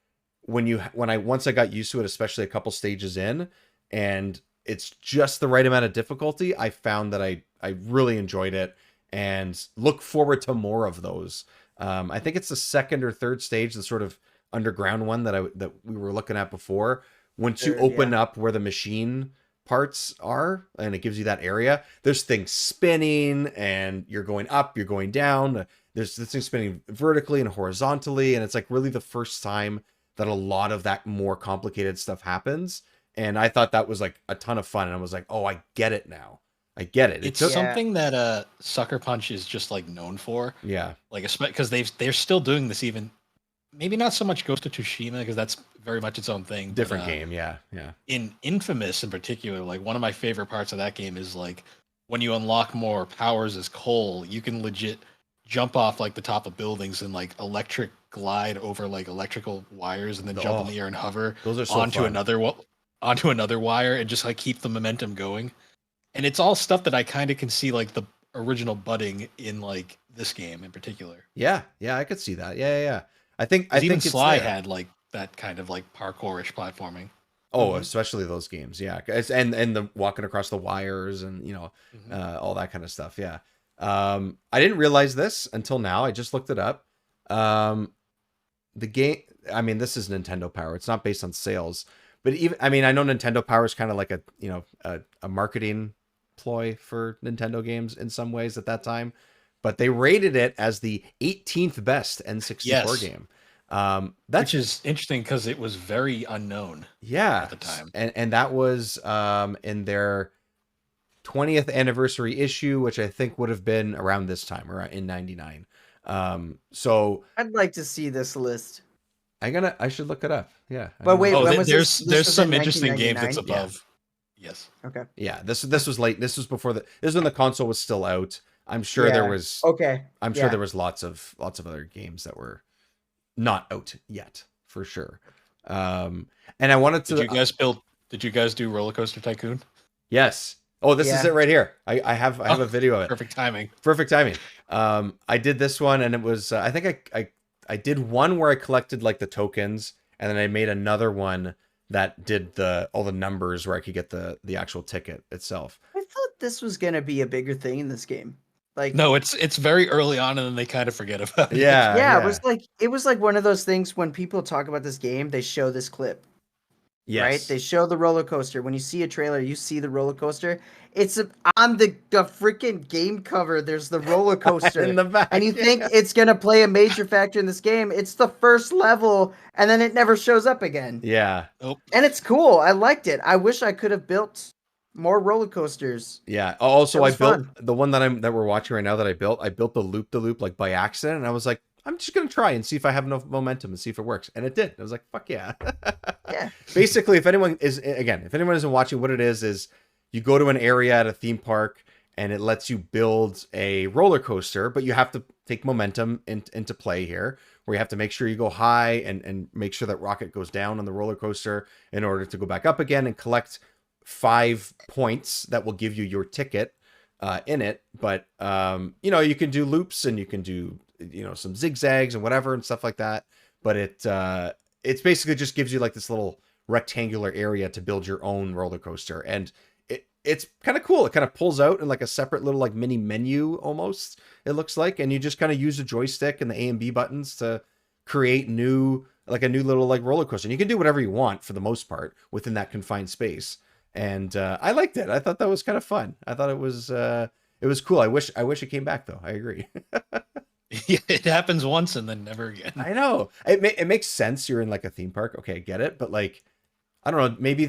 once I got used to it, especially a couple stages in, and it's just the right amount of difficulty, I found that I really enjoyed it and look forward to more of those. I think it's the second or third stage, the sort of underground one that we were looking at before. Once you Third, open yeah. up where the machine parts are, and it gives you that area, there's things spinning, and you're going up, you're going down. There's this thing spinning vertically and horizontally, and it's like really the first time that a lot of that more complicated stuff happens. And I thought that was like a ton of fun. And I was like, oh, I get it now. I get it. It It's took, Yeah. something that Sucker Punch is just like known for. yeah, Like because they're still doing this, even maybe not so much Ghost of Tsushima because that's very much its own thing. different but, game. Yeah, yeah. In Infamous in particular, like one of my favorite parts of that game is like when you unlock more powers as Cole, you can legit jump off like the top of buildings and like electric glide over like electrical wires and then jump in Oh, the air and hover those are so onto fun. onto another wire and just like keep the momentum going. And it's all stuff that I kind of can see like the original budding in like this game in particular. Yeah, I could see that. Yeah. I 'Cause even think it's Sly there. had like that kind of like parkourish platforming. Oh, Mhm. especially those games. Yeah, and the walking across the wires and all that kind of stuff. Yeah. I didn't realize this until now. I just looked it up. The game. I mean, this is Nintendo Power. It's not based on sales, but even I mean, I know Nintendo Power is kind of like a marketing ploy for Nintendo games in some ways at that time, but they rated it as the 18th best N64 Yes. game. Which is interesting because it was very unknown Yeah, at the time. and that was in their 20th anniversary issue, which I think would have been around this time, around in '99. So I'd like to see this list. I should look it up. Yeah. But wait, Oh, when was this? there's This was some in interesting games that's 1999? above. Yes. Okay. Yeah, this was late. This was before this was when the console was still out. I'm sure there Yeah. was Okay. I'm sure Yeah. there was lots of other games that were not out yet, for sure. And I wanted to Did you guys do Roller Coaster Tycoon? yes. Oh, this is Yeah. it right here. I have a video of it. Perfect timing. Perfect timing. I did this one, and it was I think I did one where I collected like the tokens, and then I made another one that did all the numbers where I could get the actual ticket itself. I thought this was gonna be a bigger thing in this game. Like, No, it's very early on, and then they kind of forget about it. Yeah, yeah, yeah. it was like one of those things when people talk about this game, they show this clip. Right? Yes. They show the roller coaster. When you see a trailer, you see the roller coaster. It's on the freaking game cover. There's the roller coaster. In the back. And you think it's going to play a major factor in this game. It's the first level, and then it never shows up again. Yeah. Nope. And it's cool. I liked it. I wish I could have built more roller coasters. Yeah. Also, I was built fun. the one that we're watching right now that I built. I built the loop like by accident, and I was like, I'm just gonna try and see if I have enough momentum and see if it works, and it did. I was like, fuck yeah. Yeah. Basically, if anyone isn't watching, what it is you go to an area at a theme park and it lets you build a roller coaster, but you have to take momentum into play here, where you have to make sure you go high and make sure that rocket goes down on the roller coaster in order to go back up again and collect 5 points that will give you your ticket in it. But you can do loops and you can do some zigzags and whatever and stuff like that. But it's basically just gives you like this little rectangular area to build your own roller coaster, and it's kind of cool. It kind of pulls out in like a separate little like mini menu almost, it looks like, and you just kind of use the joystick and the A and B buttons to create a new little like roller coaster. And you can do whatever you want for the most part within that confined space. And I liked it. I thought that was kind of fun. I thought it was cool. I wish it came back though. I agree. Yeah, it happens once and then never again. I know. It makes sense. You're in like a theme park. Okay, I get it. But like, I don't know. Maybe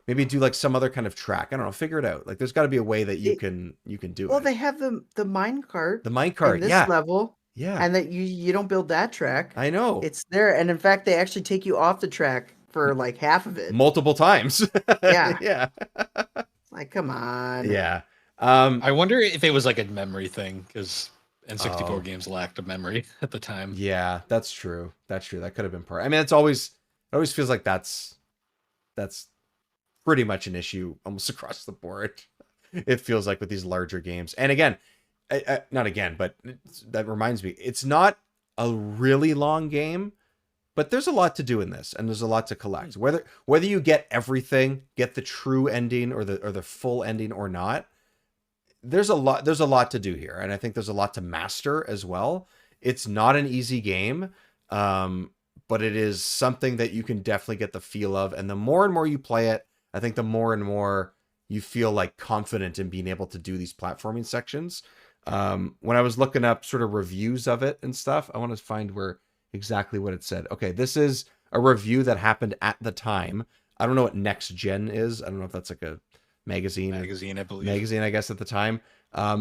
maybe do like some other kind of track. I don't know. Figure it out. Like, there's got to be a way that you can do Well, it. they have the mine cart. The mine In cart. this Yeah. level. Yeah. And that you don't build that track. I know. It's there, and in fact, they actually take you off the track for like half of it. Multiple times. Yeah. Yeah. Like, come on. Yeah. I wonder if it was like a memory thing, because N64 Oh. games lacked a memory at the time. Yeah, that's true. That's true. That could have been part. I mean, it always feels like that's pretty much an issue almost across the board. It feels like with these larger games. And again, not again, but that reminds me, it's not a really long game, but there's a lot to do in this, and there's a lot to collect. Whether you get everything, get the true ending or the full ending or not, there's a lot to do here, and I think there's a lot to master as well. It's not an easy game, but it is something that you can definitely get the feel of, and the more and more you play it, I think the more and more you feel like confident in being able to do these platforming sections. When I was looking up sort of reviews of it and stuff, I want to find exactly what it said. Okay, this is a review that happened at the time. I don't know what Next Gen is. I don't know if that's like a magazine, I believe. Magazine, I guess, at the time.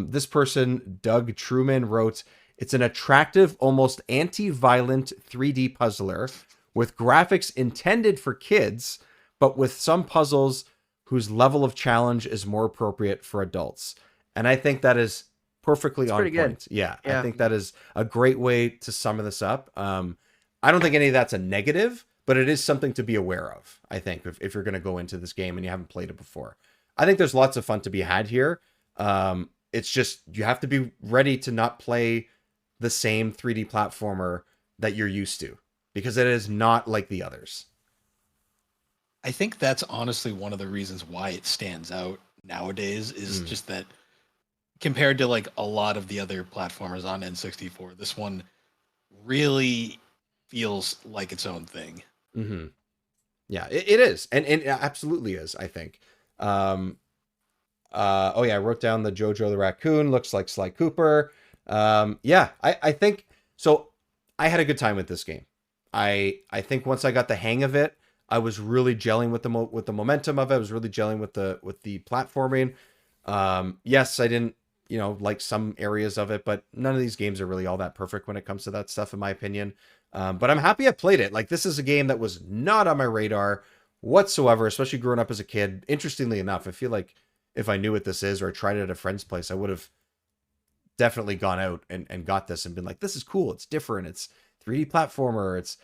This person, Doug Truman, wrote, "It's an attractive, almost anti-violent 3D puzzler with graphics intended for kids, but with some puzzles whose level of challenge is more appropriate for adults." And I think that is perfectly on point. good. Yeah, I Yeah. think that is a great way to sum this up. I don't think any of that's a negative, but it is something to be aware of, I think, if you're going to go into this game and you haven't played it before. I think there's lots of fun to be had here. It's just you have to be ready to not play the same 3D platformer that you're used to, because it is not like the others. I think that's honestly one of the reasons why it stands out nowadays, is just that compared to like a lot of the other platformers on N64, this one really feels like its own thing. Mm-hmm. Yeah, it is, and it absolutely is, I think. Oh yeah, I wrote down the Jojo the Raccoon looks like Sly Cooper. Yeah, I think so. I had a good time with this game. I think once I got the hang of it, I was really gelling with the momentum of it. I was really gelling with the platforming. Yes, I didn't like some areas of it, but none of these games are really all that perfect when it comes to that stuff, in my opinion. But I'm happy I played it. Like, this is a game that was not on my radar whatsoever, especially growing up as a kid. Interestingly enough, I feel like if I knew what this is, or I tried it at a friend's place, I would have definitely gone out and got this and been like, this is cool. It's different. It's 3D platformer. It's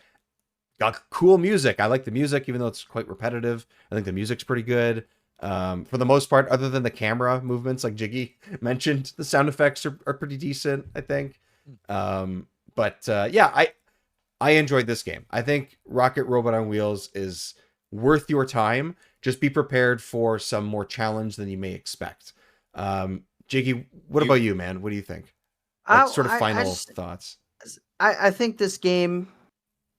got cool music. I like the music, even though it's quite repetitive. I think the music's pretty good. For the most part, other than the camera movements, like Jiggy mentioned, the sound effects are pretty decent, I think. But yeah, I enjoyed this game. I think Rocket Robot on Wheels is worth your time. Just be prepared for some more challenge than you may expect. Jiggy, what You about you, man? What do you think? Like, I sort of I final just thoughts. I think this game.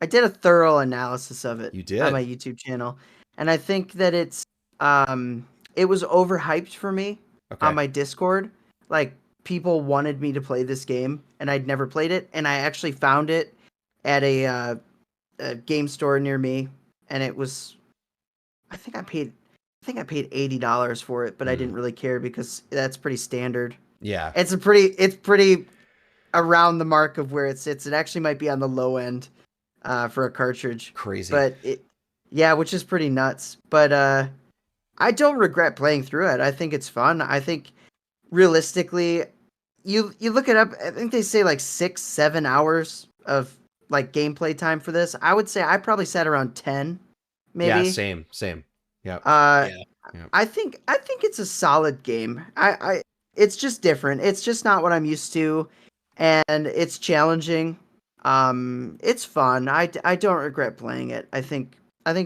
I did a thorough analysis of it You on my did. YouTube channel, and I think that it was overhyped for me on Okay. my Discord. Like people wanted me to play this game, and I'd never played it, and I actually found it at a game store near me, and it was I think I paid $80 for it, but I didn't Mm. really care because that's pretty standard. Yeah. It's pretty around the mark of where it sits. It actually might be on the low end for a cartridge, Crazy. but yeah, which is pretty nuts. But I don't regret playing through it. I think it's fun. I think realistically, you look it up. I think they say like 6-7 hours of like gameplay time for this. I would say I probably sat around 10, Yeah. maybe. Same. Same. Yeah. Uh, yeah. Yeah. I think it's a solid game. It's just different. It's just not what I'm used to, and it's challenging. It's fun. I don't regret playing it. I think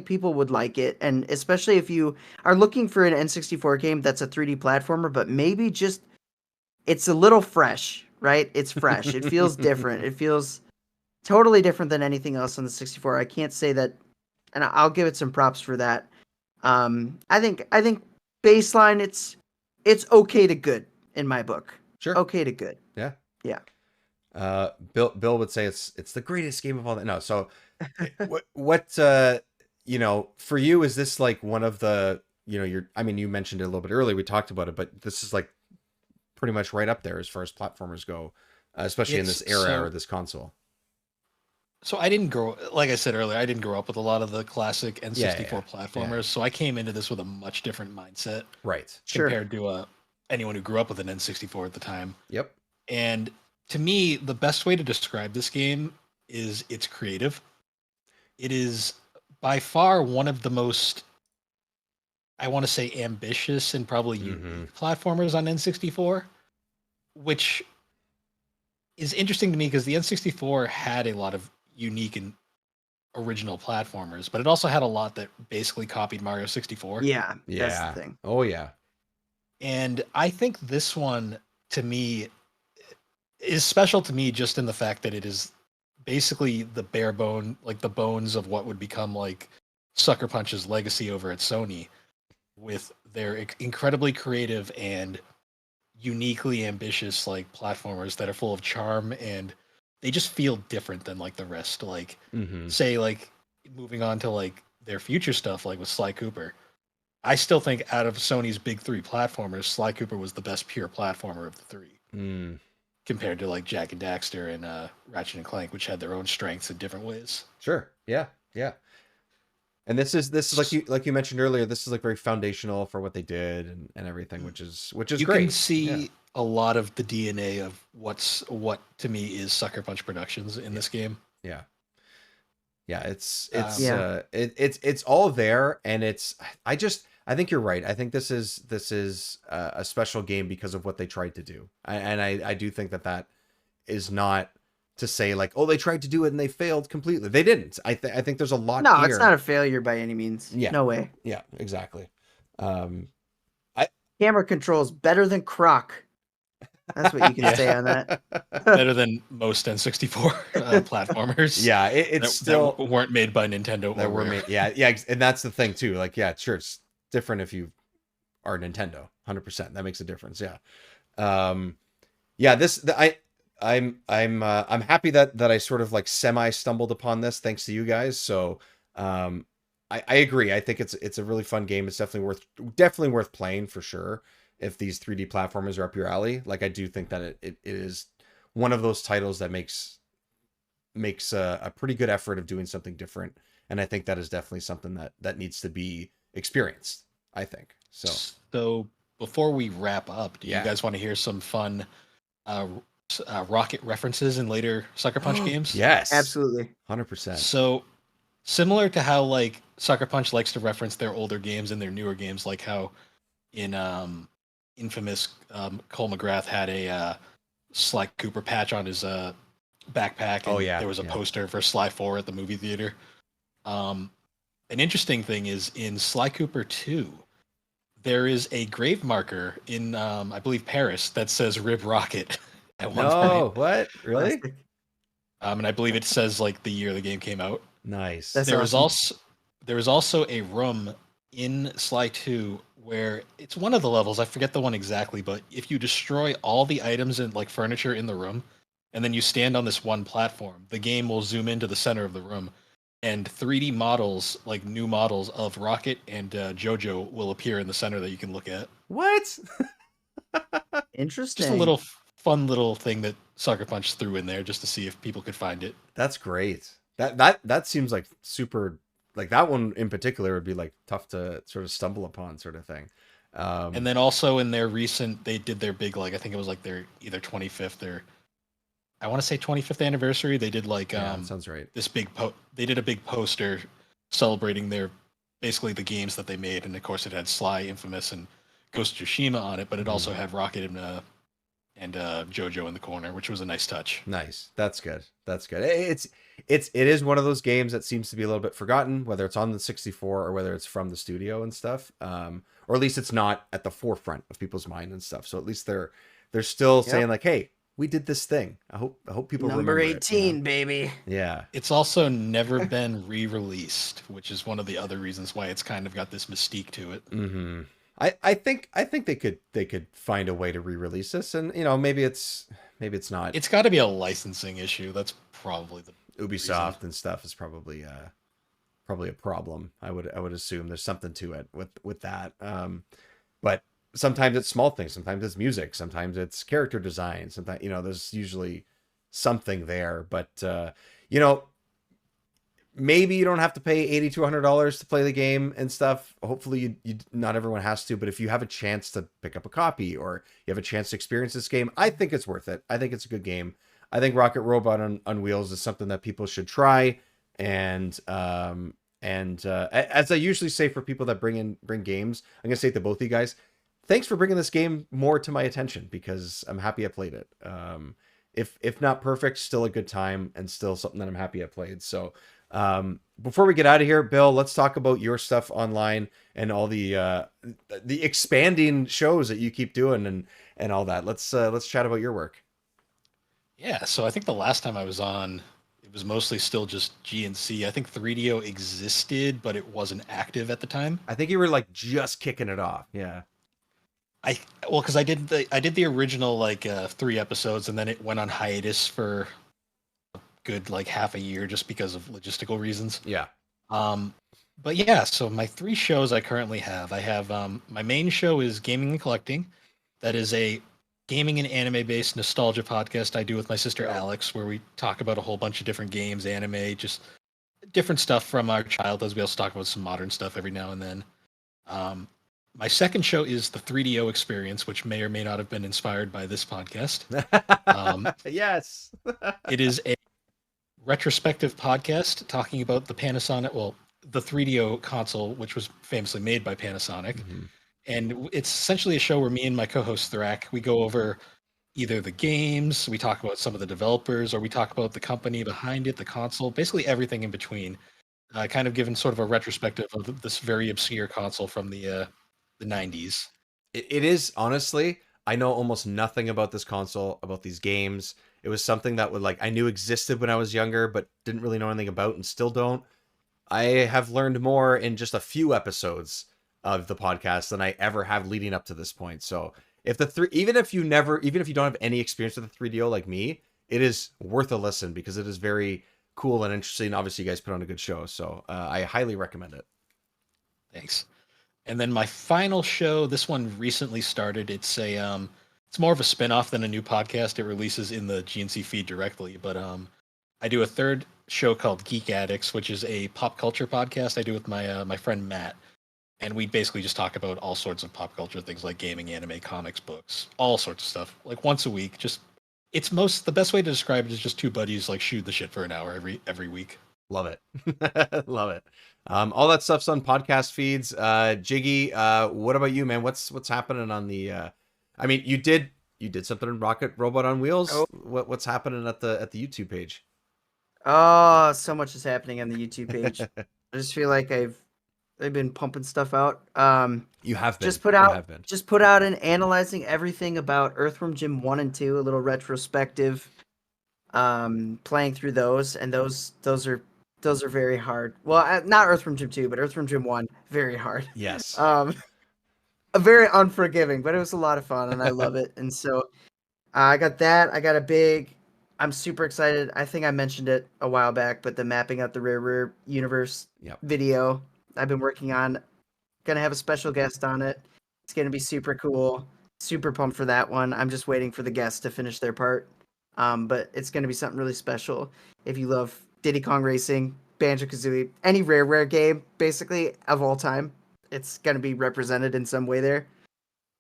people would like it, and especially if you are looking for an N64 game that's a 3D platformer, but maybe just it's a little fresh, right? It's fresh. It feels different. It feels totally different than anything else on the 64. I can't say that, and I'll give it some props for that. I think baseline it's okay to good in my book. Sure. Okay to good. Yeah. Yeah. Bill would say it's the greatest game of all that. No, so what for you, is this like one of the, I mean, you mentioned it a little bit earlier, we talked about it, but this is like pretty much right up there as far as platformers go, especially in this It's era or this console. so I didn't grow like I said earlier, I didn't grow up with a lot of the classic Yeah, N64 yeah, yeah. platformers, so I came into this with a much different mindset Right. Sure. compared to anyone who grew up with an N64 at the time. Yep. And to me, the best way to describe this game is it's creative. It is by far one of the most, I want to say, ambitious and probably Mm-hmm. unique platformers on N64, which is interesting to me because the N64 had a lot of unique and original platformers, but it also had a lot that basically copied Mario 64. Yeah, that's the Yeah. thing. Oh yeah. And I think this one, to me, is special to me just in the fact that it is basically the bare bone, like the bones of what would become like Sucker Punch's legacy over at Sony, with their incredibly creative and uniquely ambitious like platformers that are full of charm, and they just feel different than like the rest. Like, Mm-hmm. say, like moving on to like their future stuff, like with Sly Cooper. I still think out of Sony's big three platformers, Sly Cooper was the best pure platformer of the three, Mm. compared to like Jack and Daxter and Ratchet and Clank, which had their own strengths in different ways. Sure. Yeah. Yeah. And this is like you mentioned earlier, this is like very foundational for what they did and everything, which is You can great. Yeah. see a lot of the DNA of what to me is Sucker Punch Productions in Yeah. this game. Yeah. Yeah, Yeah. it's all there, and I think you're right. I think this is a special game because of what they tried to do. I do think that is not to say like, oh, they tried to do it and they failed completely. They didn't. I think there's a lot No, it's not here. a failure by any means. Yeah. No way. Yeah, exactly. Um Camera controls better than Croc. That's what you can Yeah. say on that. Better than most N64 platformers. Yeah, it's still that weren't made by Nintendo that or were Rare. made. Yeah, yeah, and that's the thing too. Like, yeah, sure, it's different if you are Nintendo. 100%. That makes a difference. Yeah. Um, yeah. I'm happy that I sort of like semi stumbled upon this thanks to you guys. So, I agree. I think it's a really fun game. It's definitely worth playing for sure. If these 3D platformers are up your alley, like I do think that it is one of those titles that makes a pretty good effort of doing something different, and I think that is definitely something that needs to be experienced, I think so. So before we wrap up, do Yeah. you guys want to hear some fun rocket references in later Sucker Punch games? Yes, Absolutely. 100%. So similar to how like Sucker Punch likes to reference their older games and their newer games, like how in infamous Cole McGrath had a Sly Cooper patch on his backpack, Oh, and yeah, there was a yeah. poster for Sly 4 at the movie theater. Um, an interesting thing is in Sly Cooper 2, there is a grave marker in, I believe, Paris that says Rib Rocket at one point. No, what? Really? Classic. And I believe it says like the year the game came out. Nice. That's There is awesome. also there is also a room in Sly 2 where it's one of the levels, I forget the one exactly, but if you destroy all the items and like furniture in the room, and then you stand on this one platform, the game will zoom into the center of the room, and 3D models, like new models of Rocket and Jojo, will appear in the center that you can look at. What? Just a Interesting. little fun little thing that Sucker Punch threw in there just to see if people could find it. That's great. That seems like super, like that one in particular would be like tough to sort of stumble upon, sort of thing. And then also in their recent, they did their big, like, I think it was like their either 25th or I want to say 25th anniversary. They did like Yeah, that sounds right. this they did a big poster celebrating their basically the games that they made, and of course it had Sly, Infamous, and Ghost of Tsushima on it, but it Mhm. also had Rocket and JoJo in the corner, which was a nice touch. Nice. That's good. That's good. It is one of those games that seems to be a little bit forgotten, whether it's on the 64 or whether it's from the studio and stuff. Or at least it's not at the forefront of people's mind and stuff. So at least they're still Yep. saying like, "Hey, we did this thing." I hope people Number remember it, you know? 18, baby. Yeah. It's also never been re-released, which is one of the other reasons why it's kind of got this mystique to it. Mm-hmm. I think they could find a way to re-release this, and you know, maybe it's not. It's got to be a licensing issue. That's probably the Ubisoft reason. and stuff is probably a problem. I would assume there's something to it with that. But sometimes it's small things. Sometimes it's music. Sometimes it's character design. Sometimes, you know, there's usually something there. But you know, maybe you don't have to pay $80 to $100 to play the game and stuff. Hopefully, you not everyone has to. But if you have a chance to pick up a copy or you have a chance to experience this game, I think it's worth it. I think it's a good game. I think Rocket Robot on Wheels is something that people should try. And as I usually say for people that bring games, I'm gonna say to both of you guys, thanks for bringing this game more to my attention because I'm happy I played it. If not perfect, still a good time and still something that I'm happy I played. So before we get out of here, Bill, let's talk about your stuff online and all the expanding shows that you keep doing and all that. Let's chat about your work. Yeah, so I think the last time I was on, it was mostly still just GNC. I think 3DO existed, but it wasn't active at the time. I think you were like just kicking it off. Yeah. I well, because I did the original like 3 episodes, and then it went on hiatus for a good like half a year just because of logistical reasons. Yeah. Um, but yeah, so my 3 shows I currently have. I have my main show is Gaming and Collecting. That is a gaming and anime based nostalgia podcast I do with my sister Alex, where we talk about a whole bunch of different games, anime, just different stuff from our childhoods. We also talk about some modern stuff every now and then. My second show is the 3DO Experience, which may or may not have been inspired by this podcast. Yes. It is a retrospective podcast talking about the 3DO console, which was famously made by Panasonic. Mm-hmm. And it's essentially a show where me and my co-host Thrak, we go over either the games, we talk about some of the developers, or we talk about the company behind it, the console, basically everything in between. Kind of given sort of a retrospective of this very obscure console from the 90s. It is, honestly, I know almost nothing about this console, about these games. It was something that I knew existed when I was younger, but didn't really know anything about and still don't. I have learned more in just a few episodes of the podcast than I ever have leading up to this point. So even if you don't have any experience with the 3DO like me, it is worth a listen because it is very cool and interesting. Obviously, you guys put on a good show, so I highly recommend it. Thanks. And then my final show, this one recently started. It's more of a spin-off than a new podcast. It releases in the GNC feed directly, but I do a third show called Geek Addicts, which is a pop culture podcast I do with my friend Matt. And we basically just talk about all sorts of pop culture things like gaming, anime, comics, books, all sorts of stuff. Like once a week. The best way to describe it is just two buddies like shoot the shit for an hour every week. Love it. Love it. All that stuff's on podcast feeds. Jiggy, what about you, man? What's happening on the I mean, you did You did something in Rocket Robot on Wheels. Oh. What's happening at the YouTube page? Oh, so much is happening on the YouTube page. I just feel like they've been pumping stuff out. You have been. Just put out an analyzing everything about Earthworm Jim 1 and 2, a little retrospective. Playing through those, and those are very hard. Well, not Earthworm Jim 2, but Earthworm Jim 1, very hard. Yes. Very unforgiving, but it was a lot of fun, and I love it. And so I got that. I'm super excited. I think I mentioned it a while back, but the mapping out the Rare universe video I've been working on, gonna have a special guest on it. It's gonna be super cool. Super pumped for that one. I'm just waiting for the guests to finish their part. But it's gonna be something really special. If you love Diddy Kong Racing, Banjo-Kazooie, any Rare game, basically of all time, it's gonna be represented in some way there.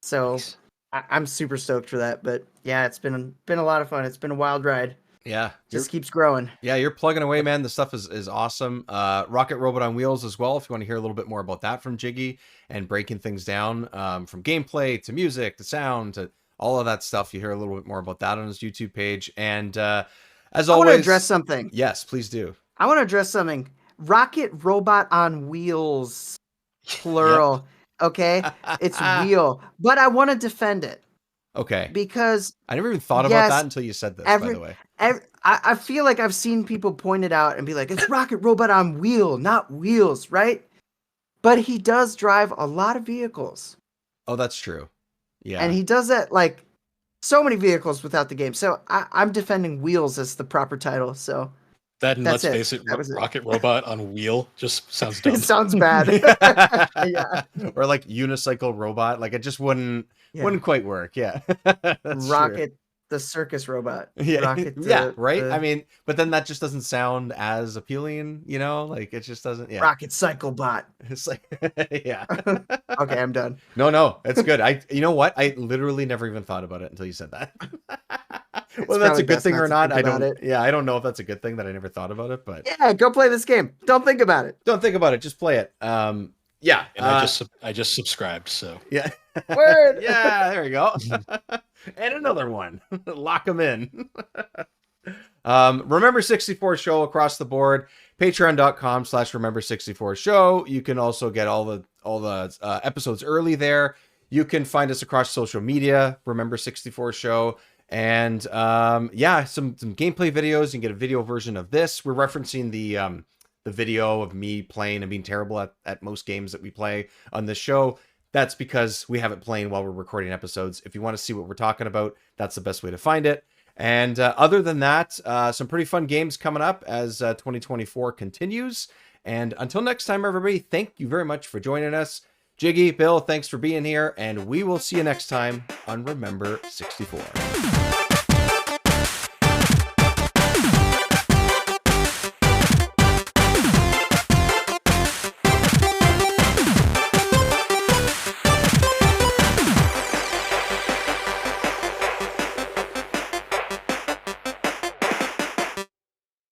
So Nice. I'm super stoked for that. But yeah, it's been a lot of fun. It's been a wild ride. Yeah. Just keeps growing. Yeah, you're plugging away, man. The stuff is awesome. Rocket Robot on Wheels as well, if you want to hear a little bit more about that from Jiggy and breaking things down from gameplay to music to sound to all of that stuff. You hear a little bit more about that on his YouTube page. And as always... I want to address something. Yes, please do. I want to address something. Rocket Robot on Wheels. Plural. Okay? It's wheel. But I want to defend it. Okay. Because I never even thought about that until you said this, by the way. I feel like I've seen people point it out and be like, it's Rocket Robot on wheel, not wheels, right? But he does drive a lot of vehicles. Oh, that's true. Yeah. And he does that like so many vehicles without the game. So I'm defending Wheels as the proper title. So That and that's let's face it, Rocket Robot on wheel just sounds dumb. It sounds bad. Yeah. Or like unicycle robot. Like it just wouldn't quite work. Yeah. That's Rocket true. the circus robot. Yeah. Rocket Yeah, right? I mean, but then that just doesn't sound as appealing, you know? Like it just doesn't Rocket Cycle Bot. It's like yeah. Okay, I'm done. No, it's good. You know what? I literally never even thought about it until you said that. Well, that's a good thing or not. I don't know if that's a good thing that I never thought about it, but yeah, go play this game. Don't think about it. Don't think about it. Just play it. Yeah. And I just subscribed, so yeah. Word. Yeah, there we go. And another one. Lock them in. Remember 64 show across the board. Patreon.com/Remember64 show. You can also get all the episodes early there. You can find us across social media. Remember 64 show. And some gameplay videos. You can get a video version of this. We're referencing the video of me playing and being terrible at most games that we play on this show. That's because we have it playing while we're recording episodes. If you want to see what we're talking about, that's the best way to find it. And other than that, some pretty fun games coming up as 2024 continues. And until next time, everybody, thank you very much for joining us. Jiggy, Bill, thanks for being here. And we will see you next time on Remember 64.